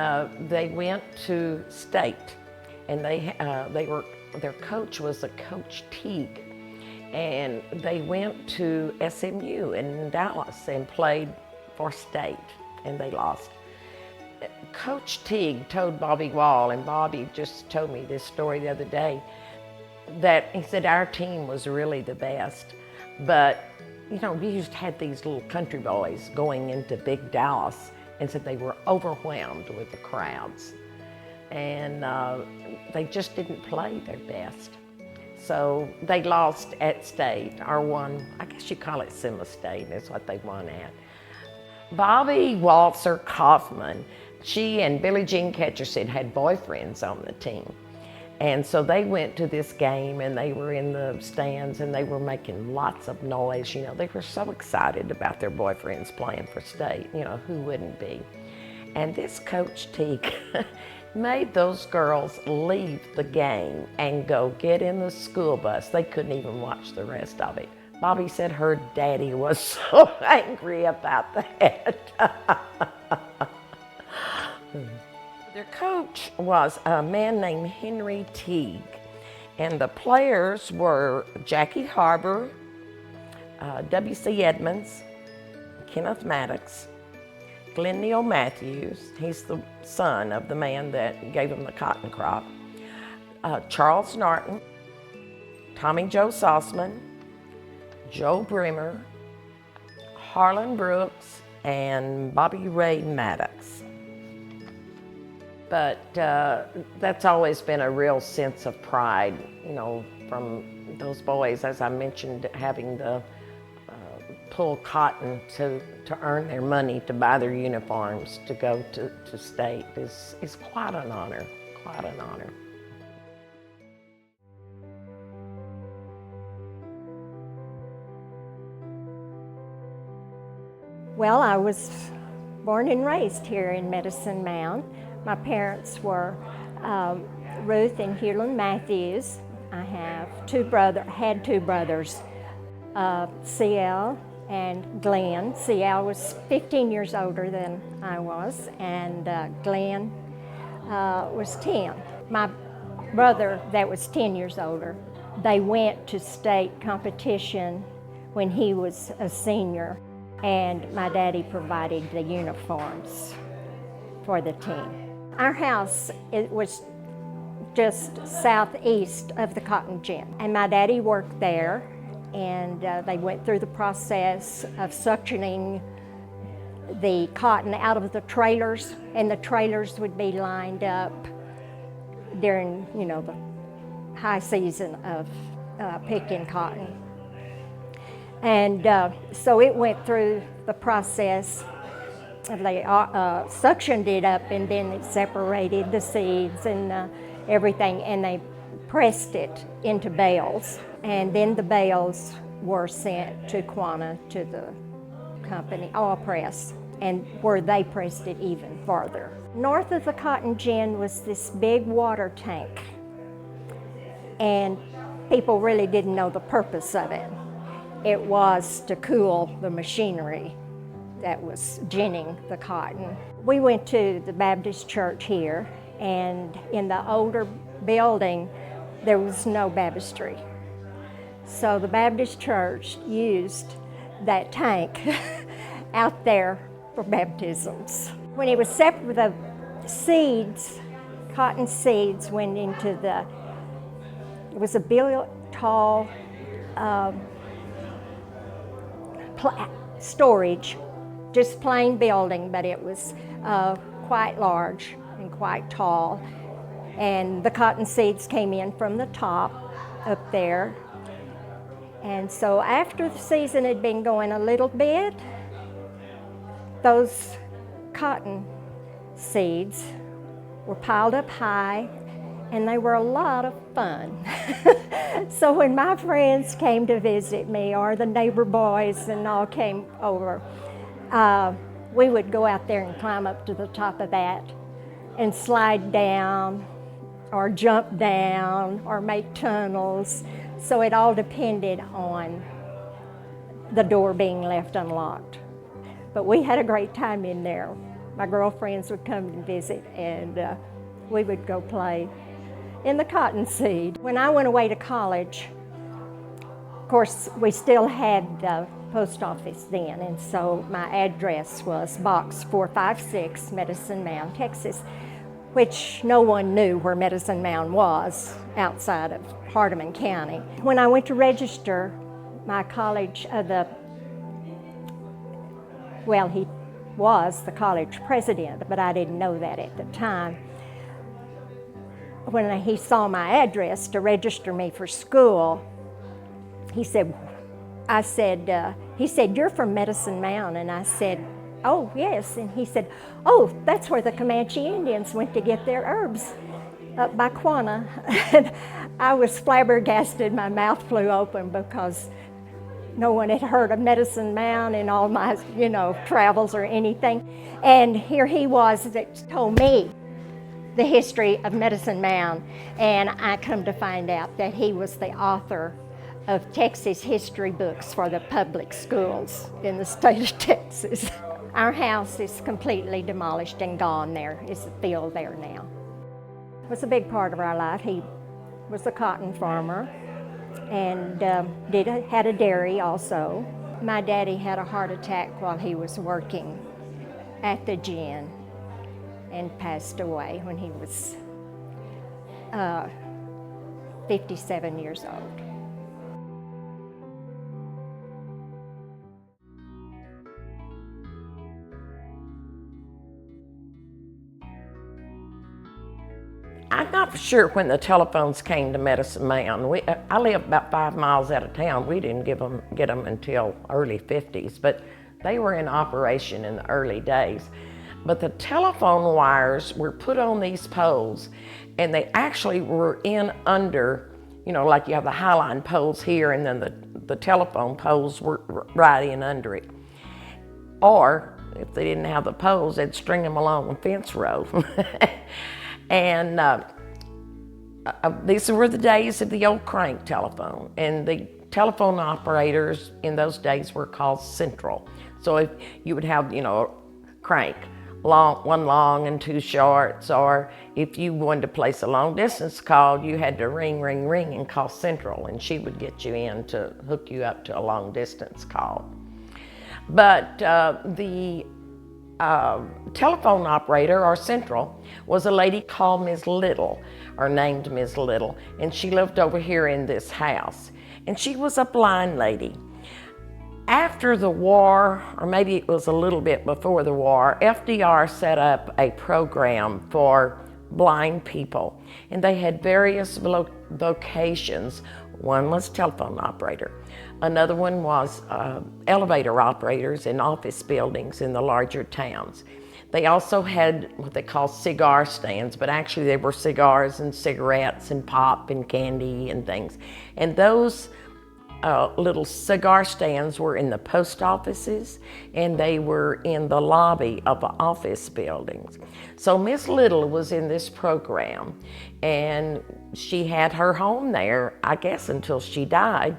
they went to state, and their coach was a Coach Teague. And they went to SMU in Dallas and played for state, and they lost. Coach Teague told Bobby Wall, and Bobby just told me this story the other day, that he said our team was really the best. But, you know, we just had these little country boys going into big Dallas, and said they were overwhelmed with the crowds. And they just didn't play their best. So they lost at state, or won, I guess you call it semi-state, that's what they won at. Bobby Walter Kaufman, she and Billie Jean Ketcherson had boyfriends on the team. And so they went to this game, and they were in the stands, and they were making lots of noise. You know, they were so excited about their boyfriends playing for state. You know, who wouldn't be? And this Coach Teague made those girls leave the game and go get in the school bus. They couldn't even watch the rest of it. Bobby said her daddy was so angry about that. Their coach was a man named Henry Teague, and the players were Jackie Harbour, W.C. Edmonds, Kenneth Maddox, Glenn Neal Matthews, he's the son of the man that gave him the cotton crop, Charles Norton, Tommy Joe Sauceman, Joe Brimmer, Harlan Brooks, and Bobby Ray Maddox. But that's always been a real sense of pride, you know, from those boys, as I mentioned, having to pull cotton to earn their money to buy their uniforms to go to state is quite an honor, quite an honor. Well, I was born and raised here in Medicine Mound. My parents were Ruth and Hewlin Matthews. I had two brothers, C.L. and Glenn. C.L. was 15 years older than I was, and Glenn was 10. My brother that was 10 years older, they went to state competition when he was a senior, and my daddy provided the uniforms for the team. Our house, it was just southeast of the cotton gin, and my daddy worked there, and they went through the process of suctioning the cotton out of the trailers, and the trailers would be lined up during, you know, the high season of picking cotton. And so it went through the process. They suctioned it up, and then it separated the seeds and everything, and they pressed it into bales. And then the bales were sent to Quanah, to the company, oil press, and where they pressed it even farther. North of the cotton gin was this big water tank, and people really didn't know the purpose of it. It was to cool the machinery that was ginning the cotton. We went to the Baptist church here, and in the older building, there was no baptistry. So the Baptist church used that tank out there for baptisms. When it was separate, the seeds, cotton seeds, went into it was a big, tall storage, just plain building, but it was quite large and quite tall. And the cotton seeds came in from the top up there. And so after the season had been going a little bit, those cotton seeds were piled up high, and they were a lot of fun. So when my friends came to visit me, or the neighbor boys and all came over, we would go out there and climb up to the top of that and slide down or jump down or make tunnels. So it all depended on the door being left unlocked. But we had a great time in there. My girlfriends would come and visit, and we would go play in the cotton seed. When I went away to college, of course, we still had the post office then, and so my address was Box 456, Medicine Mound, Texas, which no one knew where Medicine Mound was outside of Hardeman County. When I went to register, my college, he was the college president, but I didn't know that at the time. When he saw my address to register me for school, he said, "You're from Medicine Mound," and I said, "Oh, yes." And he said, "Oh, that's where the Comanche Indians went to get their herbs, up by Quanah." And I was flabbergasted. My mouth flew open because no one had heard of Medicine Mound in all my, travels or anything. And here he was that told me the history of Medicine Mound. And I come to find out that he was the author of Texas history books for the public schools in the state of Texas. Our house is completely demolished and gone. There is a field there now. It was a big part of our life. He was a cotton farmer and had a dairy also. My daddy had a heart attack while he was working at the gin and passed away when he was 57 years old. I'm not sure when the telephones came to Medicine Mound. I lived about 5 miles out of town. We didn't get them until early 50s, but they were in operation in the early days. But the telephone wires were put on these poles, and they actually were in under, like you have the highline poles here, and then the telephone poles were right in under it. Or if they didn't have the poles, they'd string them along a fence row. And these were the days of the old crank telephone, and the telephone operators in those days were called central. So if you would have, a crank one long and two shorts, or if you wanted to place a long distance call, you had to ring, ring, ring and call Central, and she would get you in to hook you up to a long distance call. But the telephone operator, or Central, was a lady called Ms. Little, or named Ms. Little, and she lived over here in this house. And she was a blind lady. After the war, or maybe it was a little bit before the war, FDR set up a program for blind people, and they had various vocations. One was telephone operator. Another one was elevator operators in office buildings in the larger towns. They also had what they call cigar stands, but actually they were cigars and cigarettes and pop and candy and things. And those little cigar stands were in the post offices, and they were in the lobby of office buildings. So Miss Little was in this program, and she had her home there, I guess, until she died,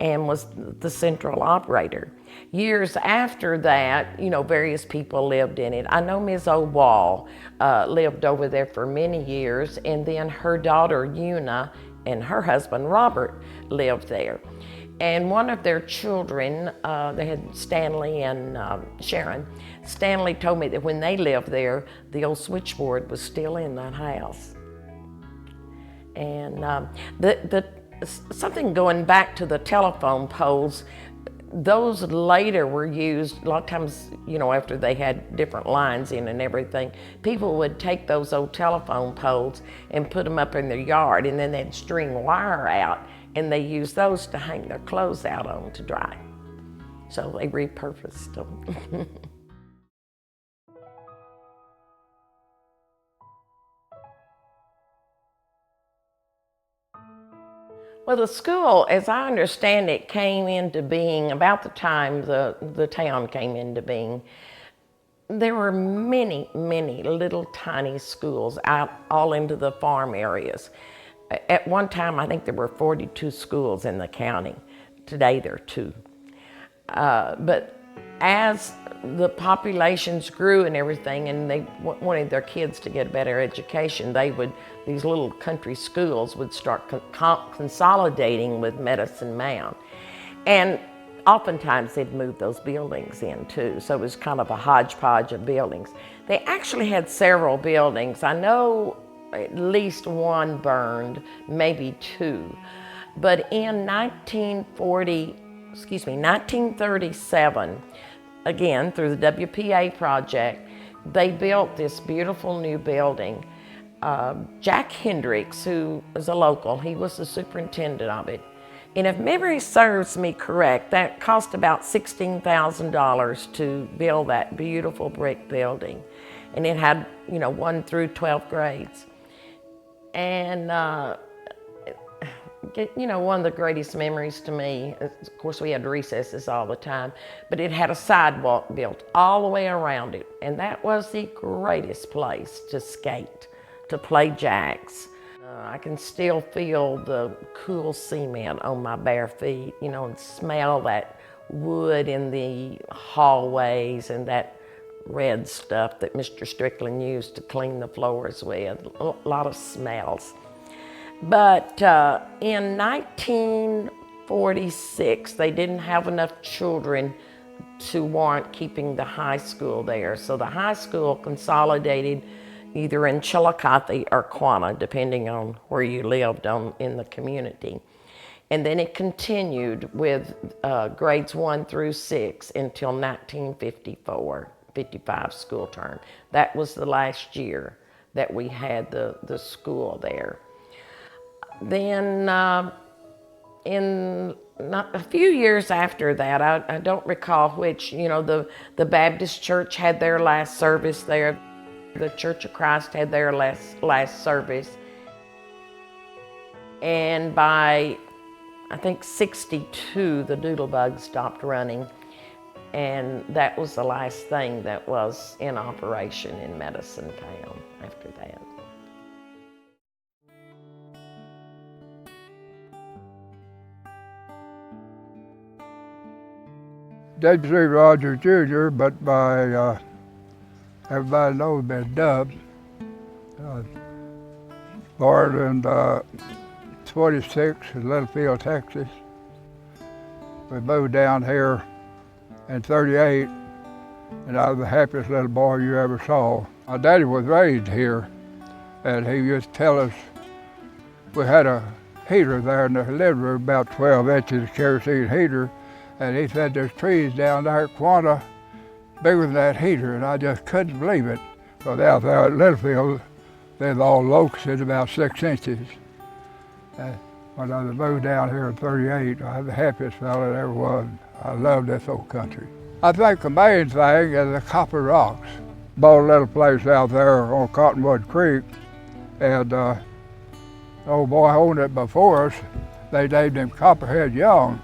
and was the central operator. Years after that, you know, various people lived in it. I know Ms. O'Wall lived over there for many years, and then her daughter Una and her husband Robert lived there. And one of their children, they had Stanley and Sharon. Stanley told me that when they lived there, the old switchboard was still in that house. And something going back to the telephone poles, those later were used, a lot of times, you know, after they had different lines in and everything, people would take those old telephone poles and put them up in their yard, and then they'd string wire out, and they used those to hang their clothes out on to dry. So they repurposed them. Well, the school, as I understand it, came into being about the time the town came into being. There were many, many little tiny schools out all into the farm areas. At one time, I think there were 42 schools in the county. Today, there are 2. But as the populations grew and everything, and they wanted their kids to get a better education, these little country schools would start consolidating with Medicine Mound. And oftentimes they'd move those buildings in too, so it was kind of a hodgepodge of buildings. They actually had several buildings. I know at least one burned, maybe 2. But in 1937, again, through the WPA project, they built this beautiful new building. Jack Hendricks, who was a local, he was the superintendent of it. And if memory serves me correct, that cost about $16,000 to build that beautiful brick building. And it had, you know, 1 through 12 grades. And, you know, one of the greatest memories to me, of course we had recesses all the time, but it had a sidewalk built all the way around it. And that was the greatest place to skate, to play jacks. I can still feel the cool cement on my bare feet, you know, and smell that wood in the hallways and that red stuff that Mr. Strickland used to clean the floors with, a lot of smells. But in 1946, they didn't have enough children to warrant keeping the high school there. So the high school consolidated either in Chillicothe or Quanah, depending on where you lived in the community. And then it continued with grades 1 through 6 until 1954-55 school term. That was the last year that we had the school there. Then in not a few years after that, I don't recall which, you know, the Baptist church had their last service there. The Church of Christ had their last service. And by, I think, 62, the Doodlebugs stopped running. And that was the last thing that was in operation in Medicine Town after that. W.C. Rogers Jr., but my Everybody knows me as Dub. Born in 26 in Littlefield, Texas. We moved down here in 38, and I was the happiest little boy you ever saw. My daddy was raised here, and he used to tell us we had a heater there in the living room, about 12 inches kerosene heater, and he said there's trees down there at Quanta bigger than that heater, and I just couldn't believe it. So out there at Littlefield, they're all locusts about 6 inches. And when I moved down here in 38, I was the happiest fella that ever was. I love this old country. I think the main thing is the copper rocks. Bought a little place out there on Cottonwood Creek, and the old boy owned it before us. They named him Copperhead Young.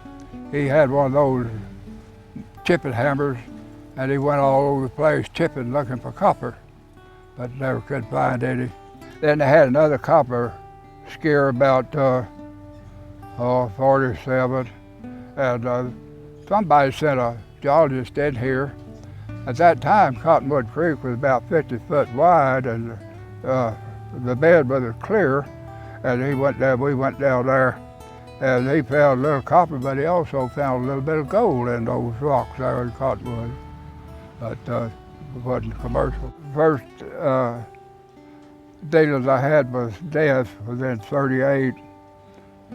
He had one of those chipping hammers, and he went all over the place chipping, looking for copper, but never could find any. Then they had another copper scare about 47, and somebody sent a geologist in here. At that time, Cottonwood Creek was about 50 foot wide, and the bed was clear, and we went down there, and he found a little copper, but he also found a little bit of gold in those rocks there in Cottonwood, but it wasn't commercial. First dealings I had with death was in 38.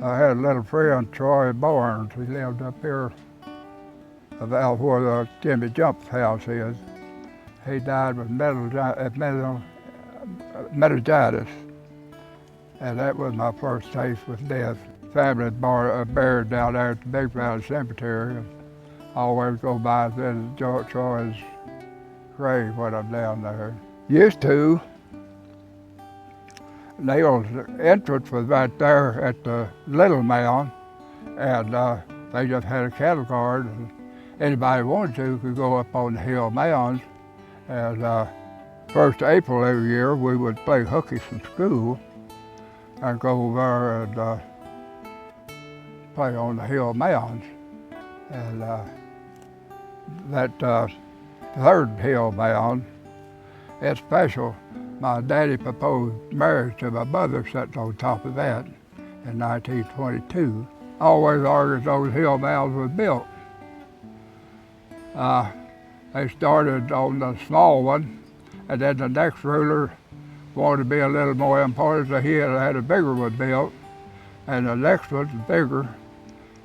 I had a little friend, Troy Barnes. He lived up here about where the Jimmy Jump's house is. He died with meningitis, and that was my first taste with death. Family buried down there at the Big Valley Cemetery. I always go by and visit Troy's grave when I'm down there. Used to. Neil's entrance was right there at the Little Mound, and they just had a cattle guard, and anybody wanted to could go up on the hill mounds. And 1st of April every year, we would play hooky from school and go over and play on the hill mounds. And that third hill mound, it's special. My daddy proposed marriage to my mother sitting on top of that in 1922. I always argued those hill mounds was built. They started on the small one, and then the next ruler wanted to be a little more important, so he had a bigger one built, and the next one's bigger,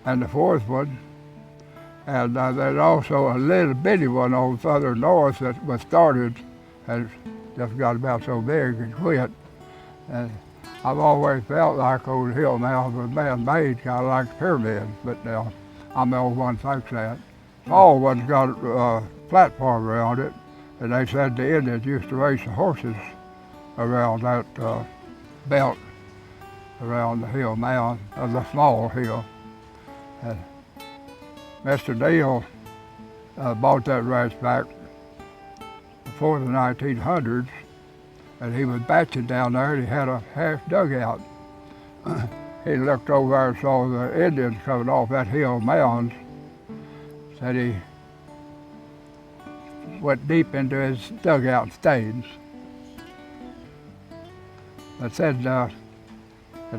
and the fourth one. And there's also a little bitty one on further north that was started, and just got about so big and quit. And I've always felt like those hill mounds were man-made, kind of like pyramids, but now I'm the only one that thinks that. All one's got a platform around it, and they said the Indians used to race the horses around that belt around the hill mound, of the small hill. And Mr. Neal bought that ranch back before the 1900s, and he was batching down there, and he had a half dugout. He looked over there and saw the Indians coming off that hill mound. Said he went deep into his dugout and stayed. They said that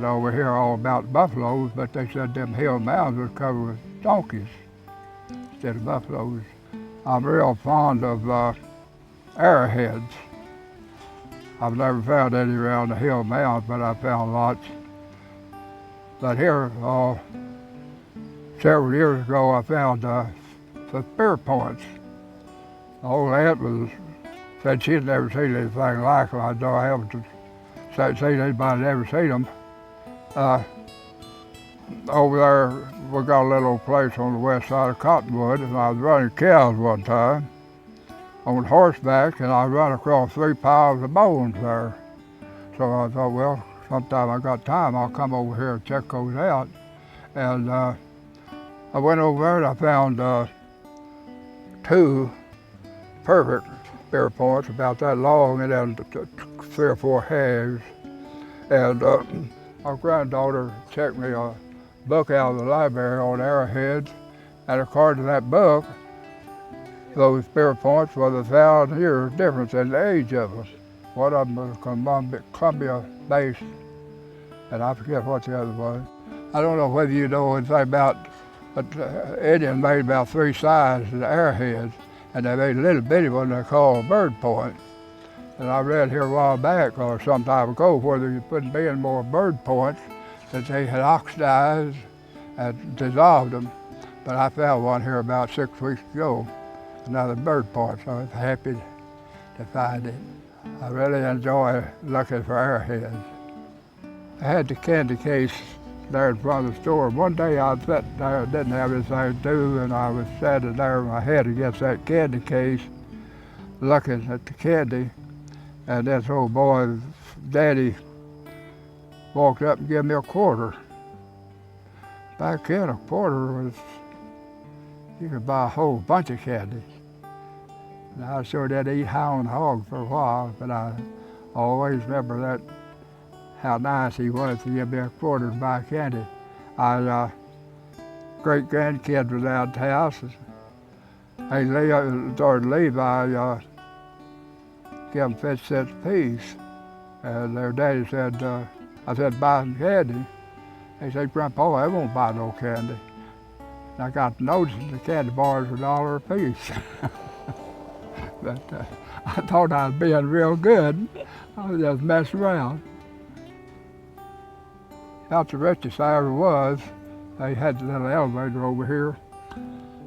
over here all about buffaloes, but they said them hill mounds were covered with donkeys instead of buffaloes. I'm real fond of arrowheads. I've never found any around the hill mounds, but I found lots. But here, several years ago, I found the spear points. The old aunt said she'd never seen anything like them. I know I haven't seen anybody that ever seen them. Over there, we got a little place on the west side of Cottonwood, and I was running cows one time on horseback, and I run across 3 piles of bones there. So I thought, well, sometime I got time, I'll come over here and check those out. And I went over there and I found 2 perfect spear points about that long, and then 3 or 4 halves. And our granddaughter checked me a book out of the library on arrowheads, and according to that book, those spear points was 1,000 years difference in the age of them. One of them was Columbia based, and I forget what the other was. I don't know whether you know anything about, but Indians made about 3 sizes of arrowheads, and they made a little bitty one they call a bird point. And I read here a while back, or some time ago, whether you put in more bird points, that they had oxidized and dissolved them. But I found one here about 6 weeks ago, another bird point, so I was happy to find it. I really enjoy looking for arrowheads. I had the candy case there in front of the store. One day I was sitting there, didn't have anything to do, and I was standing there with my head against that candy case, looking at the candy, and this old boy's daddy walked up and gave me a quarter. Back then, a quarter was, you could buy a whole bunch of candy. And I sure did eat hound hog for a while, but I always remember that, how nice he was to give me a quarter to buy candy. My great-grandkids was out the house. They started to leave, I give them 50 cents a piece. And their daddy said, I said, buy some candy. He said, Grandpa, I won't buy no candy. And I got to notice the candy bars were $1 a piece. But I thought I was being real good. I was just messing around. About the richest I ever was, they had the little elevator over here.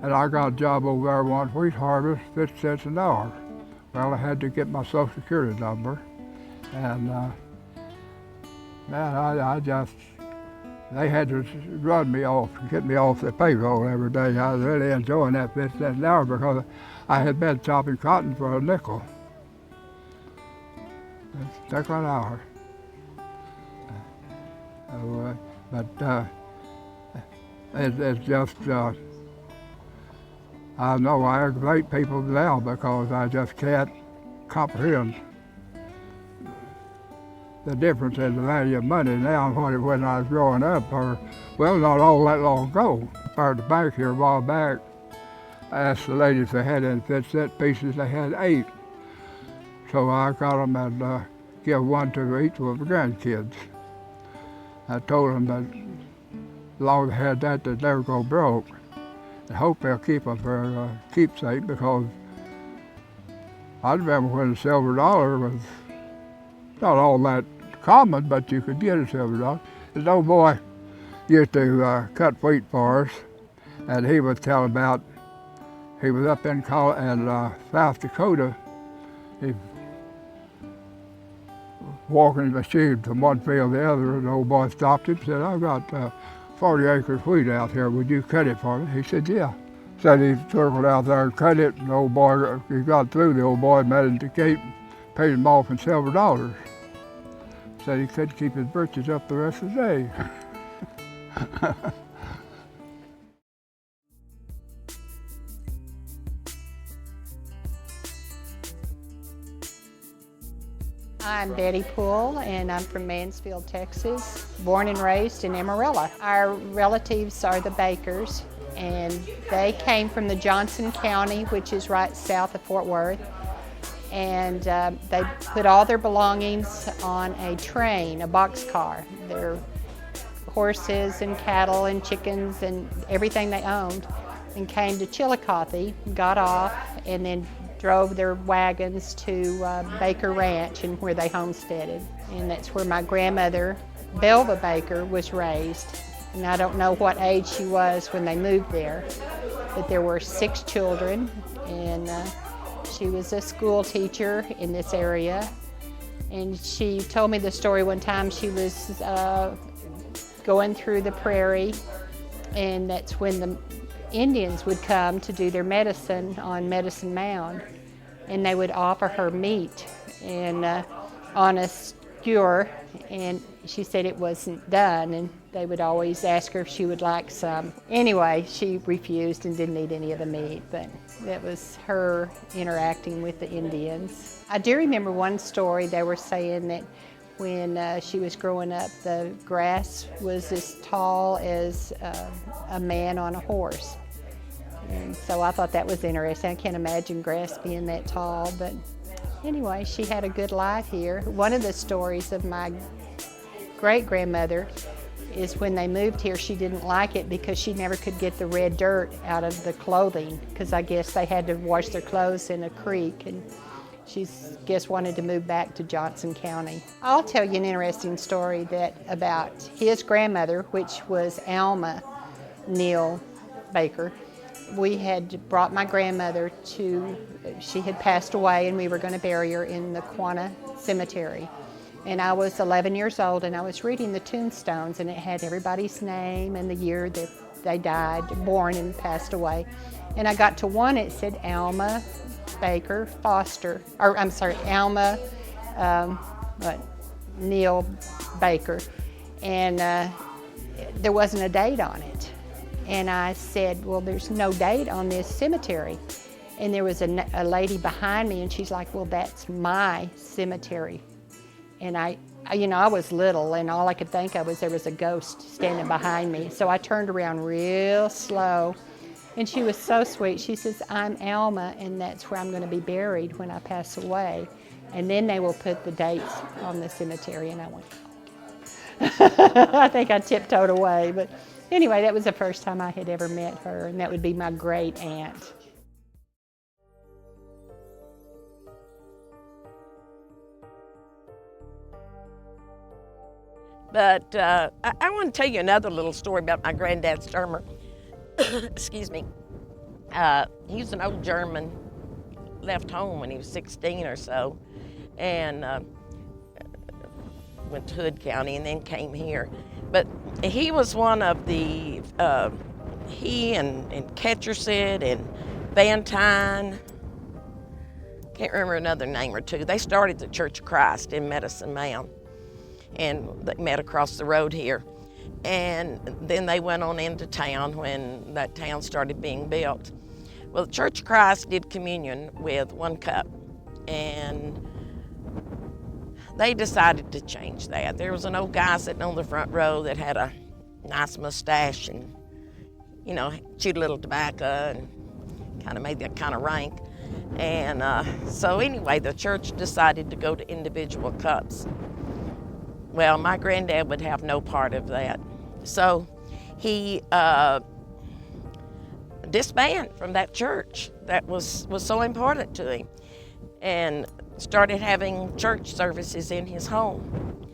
And I got a job over there one wheat harvest, 50 cents an hour. Well, I had to get my Social Security number. And man, they had to run me off, get me off the payroll every day. I was really enjoying that 50 cents an hour because I had been chopping cotton for a nickel. It's a nickel an hour. It's just, I know I aggravate people now because I just can't comprehend the difference in the value of money now and what it when I was growing up, or, well, not all that long ago. I was at the bank here a while back. I asked the lady if they had any 50-cent pieces. They had 8. So I got them and give one to each of the grandkids. I told them that as long as they had that, they'd never go broke. I hope they'll keep them for keepsake, because I remember when the silver dollar was not all that common, but you could get a silver dollar. This old boy used to cut wheat for us, and he was telling about, he was up in South Dakota. He walking his machine from one field to the other, and the old boy stopped him and said, I've got 40 acres of wheat out here, would you cut it for me? He said, yeah. Said he circled out there and cut it, and the old boy, he got through, the old boy met him to keep, paid him off in silver dollars. Said he couldn't keep his britches up the rest of the day. I'm Betty Poole, and I'm from Mansfield, Texas, born and raised in Amarillo. Our relatives are the Bakers, and they came from the Johnson County, which is right south of Fort Worth, and they put all their belongings on a train, a boxcar. Their horses and cattle and chickens and everything they owned, and came to Chillicothe, got off, and then drove their wagons to Baker Ranch, and where they homesteaded. And that's where my grandmother, Belva Baker, was raised. And I don't know what age she was when they moved there, but there were 6 children, and she was a school teacher in this area. And she told me the story one time. She was going through the prairie, and that's when the Indians would come to do their medicine on Medicine Mound, and they would offer her meat and on a skewer, and she said it wasn't done, and they would always ask her if she would like some. Anyway, she refused and didn't eat any of the meat, but that was her interacting with the Indians. I do remember one story. They were saying that when she was growing up, the grass was as tall as a man on a horse. And so I thought that was interesting. I can't imagine grass being that tall, but anyway, she had a good life here. One of the stories of my great-grandmother is when they moved here, she didn't like it because she never could get the red dirt out of the clothing, because I guess they had to wash their clothes in a creek, and she wanted to move back to Johnson County. I'll tell you an interesting story about his grandmother, which was Alma Neal Baker. We had brought my grandmother she had passed away, and we were going to bury her in the Quanah Cemetery. And I was 11 years old, and I was reading the tombstones, and it had everybody's name and the year that they died, born and passed away. And I got to one, it said Alma Baker Foster, or I'm sorry, Alma Neal Baker. And there wasn't a date on it. And I said, well, there's no date on this cemetery. And there was a lady behind me, and she's like, well, that's my cemetery. And I was little, and all I could think of was there was a ghost standing behind me. So I turned around real slow, and she was so sweet. She says, I'm Alma, and that's where I'm going to be buried when I pass away. And then they will put the dates on the cemetery. And I went, oh. I think I tiptoed away. But anyway, that was the first time I had ever met her, and that would be my great aunt. But I want to tell you another little story about my granddad Sturmer. Excuse me. He was an old German, left home when he was 16 or so, and went to Hood County and then came here. But he was one of the, he and Ketchersid and Van Tyne, can't remember another name or two, they started the Church of Christ in Medicine Mound. And they met across the road here. And then they went on into town when that town started being built. Well, the Church of Christ did communion with 1 cup, and they decided to change that. There was an old guy sitting on the front row that had a nice mustache and, chewed a little tobacco and kind of made that kind of rank. And so anyway, the church decided to go to individual cups. Well, my granddad would have no part of that. So he disbanded from that church that was so important to him, and started having church services in his home.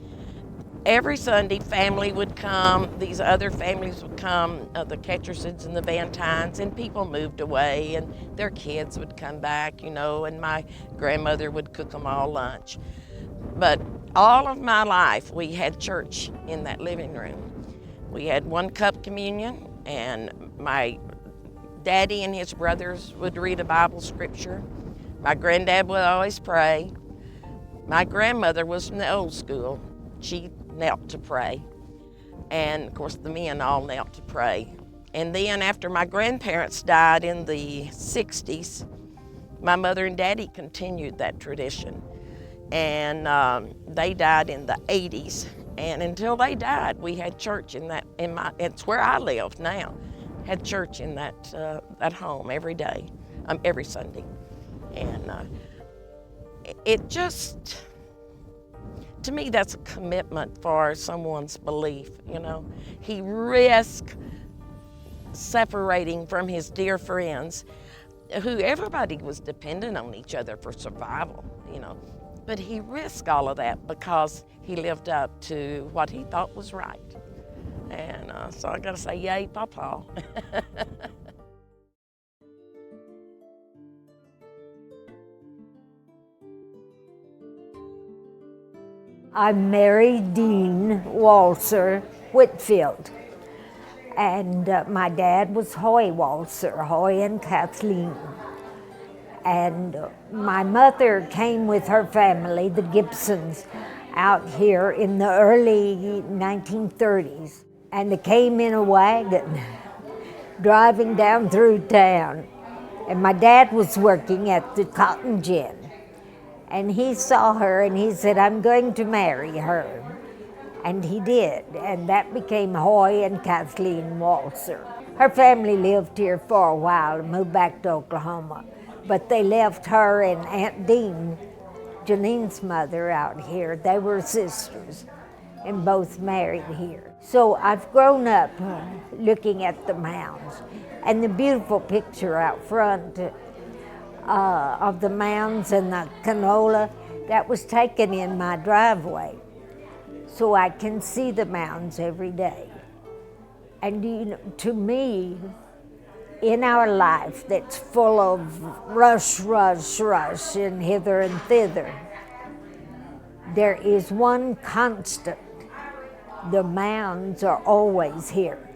Every Sunday, family would come, these other families would come, the Ketchersids and the Van Tynes, and people moved away, and their kids would come back, and my grandmother would cook them all lunch. But all of my life, we had church in that living room. We had 1 cup communion, and my daddy and his brothers would read a Bible scripture. My granddad would always pray. My grandmother was from the old school. She knelt to pray. And of course, the men all knelt to pray. And then after my grandparents died in the 60s, my mother and daddy continued that tradition. And they died in the 80s, and until they died, we had church it's where I live now, had church in that home every day, every Sunday. And it just, to me, that's a commitment for someone's belief, He risked separating from his dear friends, who everybody was dependent on each other for survival, But he risked all of that because he lived up to what he thought was right. And so I gotta say, yay, Papa. I'm Mary Dean Walser Whitfield, and my dad was Hoy Walser, Hoy and Kathleen. And my mother came with her family, the Gibsons, out here in the early 1930s. And they came in a wagon, driving down through town. And my dad was working at the cotton gin. And he saw her and he said, I'm going to marry her. And he did, and that became Hoy and Kathleen Walser. Her family lived here for a while and moved back to Oklahoma, but they left her and Aunt Dean, Janine's mother, out here. They were sisters and both married here. So I've grown up looking at the mounds, and the beautiful picture out front of the mounds and the canola, that was taken in my driveway. So I can see the mounds every day. And you know, to me, in our life that's full of rush, rush, rush, and hither and thither, there is one constant. The mounds are always here.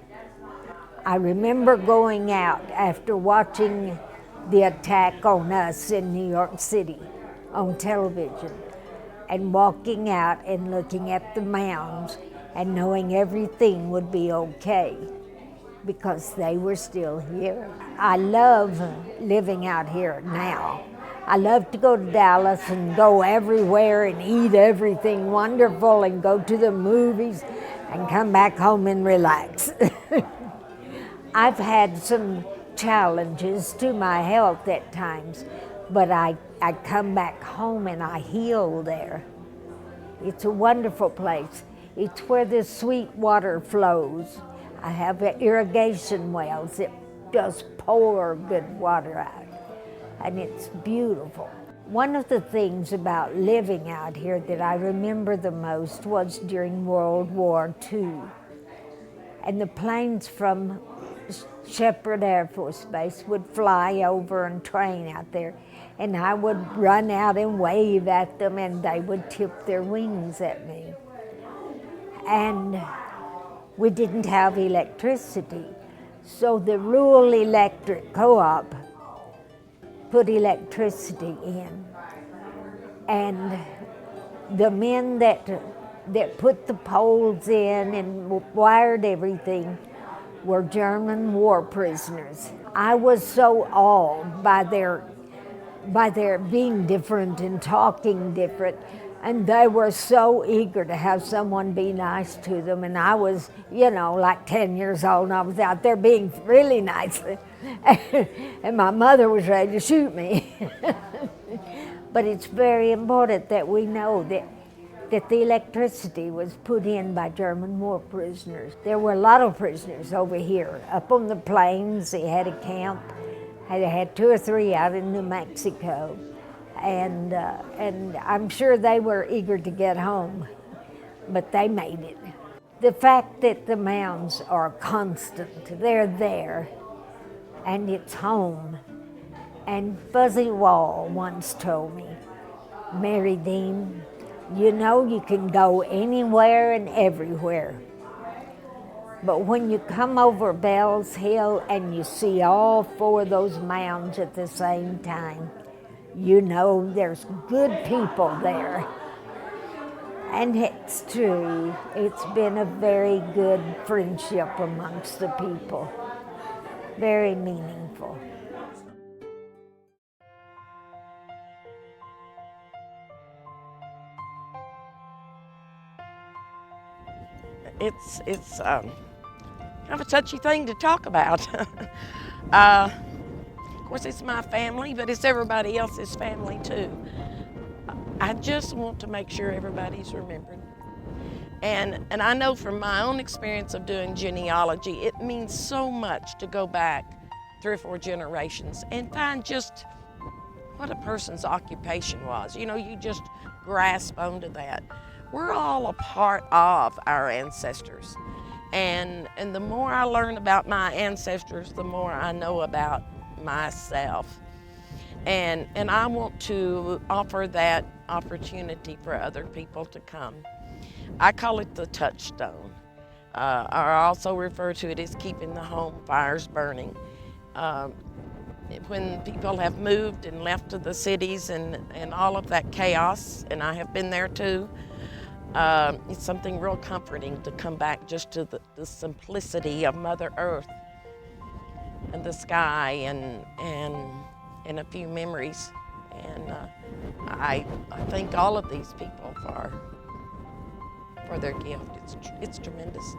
I remember going out after watching the attack on us in New York City on television and walking out and looking at the mounds and knowing everything would be okay because they were still here. I love living out here now. I love to go to Dallas and go everywhere and eat everything wonderful and go to the movies and come back home and relax. I've had some challenges to my health at times, but I come back home and I heal there. It's a wonderful place. It's where the sweet water flows. I have irrigation wells that just pour good water out, and it's beautiful. One of the things about living out here that I remember the most was during World War II. And the planes from Shepherd Air Force Base would fly over and train out there. And I would run out and wave at them, and they would tip their wings at me. And we didn't have electricity. So the rural electric co-op put electricity in. And the men that put the poles in and wired everything were German war prisoners. I was so awed by their being different and talking different, and they were so eager to have someone be nice to them, and I was, you know, like 10 years old, and I was out there being really nice, and my mother was ready to shoot me. But it's very important that we know that the electricity was put in by German war prisoners. There were a lot of prisoners over here. Up on the plains, they had a camp. They had 2 or 3 out in New Mexico. And I'm sure they were eager to get home, but they made it. The fact that the mounds are constant, they're there, and it's home. And Fuzzy Wall once told me, Mary Dean, you know you can go anywhere and everywhere. But when you come over Bell's Hill and you see all 4 of those mounds at the same time, you know there's good people there. And it's true, it's been a very good friendship amongst the people. Very meaningful. It's kind of a touchy thing to talk about. Of course, it's my family, but it's everybody else's family too. I just want to make sure everybody's remembered. And I know from my own experience of doing genealogy, it means so much to go back 3 or 4 generations and find just what a person's occupation was. You know, you just grasp onto that. We're all a part of our ancestors. And the more I learn about my ancestors, the more I know about myself. And I want to offer that opportunity for other people to come. I call it the touchstone. I also refer to it as keeping the home fires burning. When people have moved and left to the cities and all of that chaos, and I have been there too, it's something real comforting to come back just to the simplicity of Mother Earth and the sky and a few memories. And I thank all of these people for their gift. It's tremendous.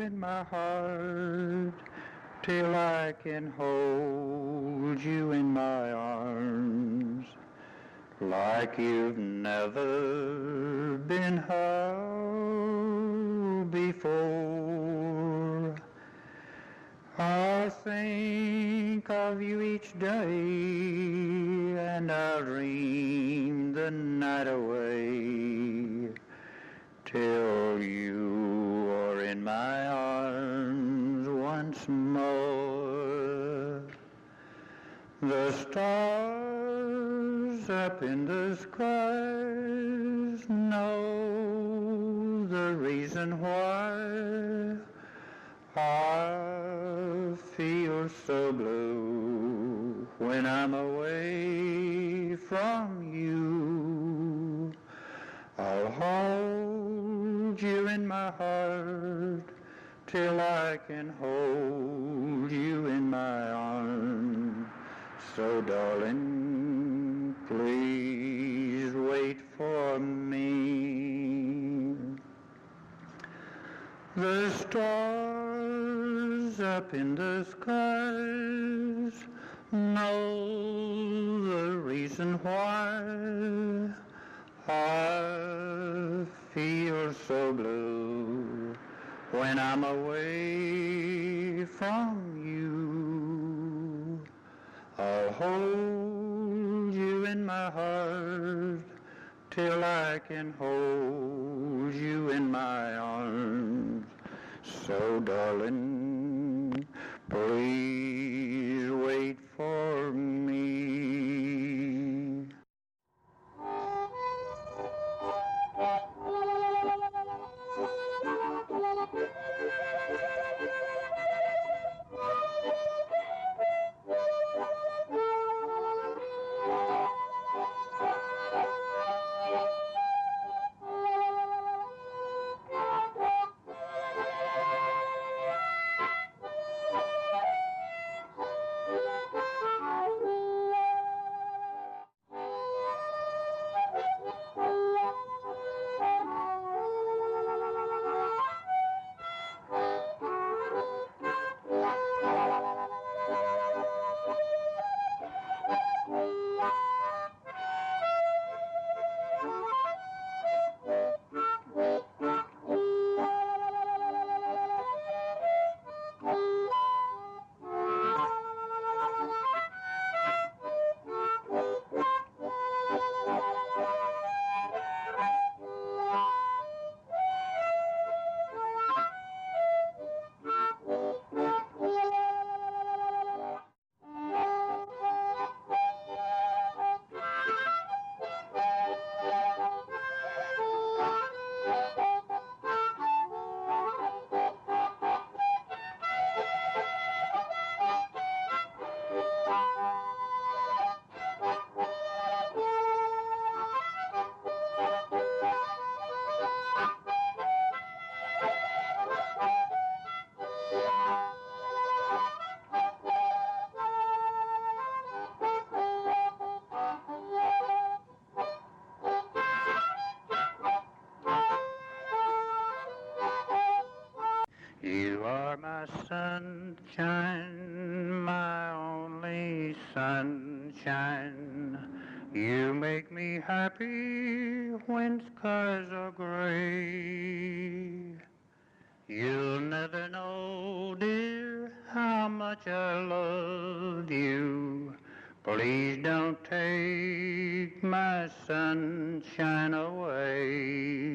in my heart till I can hold you in my arms like you've never been held before. I'll think of you each day and I'll dream the night away till you are in my arms once more. The stars up in the skies know the reason why I feel so blue when I'm away from you. I'll hold you in my heart till I can hold you in my arms. So darling, please wait for me. The stars up in the skies know the reason why I feel so blue when I'm away from you. I'll hold you in my heart till I can hold you in my arms. So darling, please wait for me. You are my sunshine, my only sunshine. You make me happy when skies are gray. You'll never know, dear, how much I love you. Please don't take my sunshine away.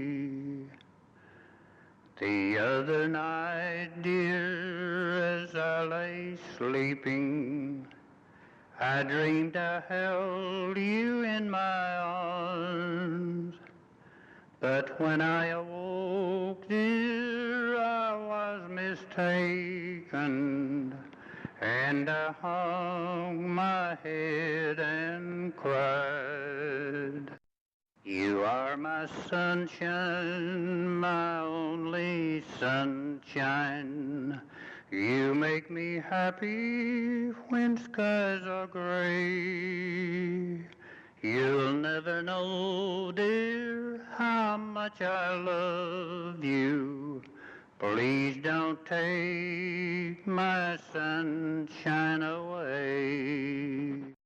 The other night, dear, as I lay sleeping, I dreamed I held you in my arms. But when I awoke, dear, I was mistaken, and I hung my head and cried. You are my sunshine, my only sunshine. You make me happy when skies are gray. You'll never know, dear, how much I love you. Please don't take my sunshine away.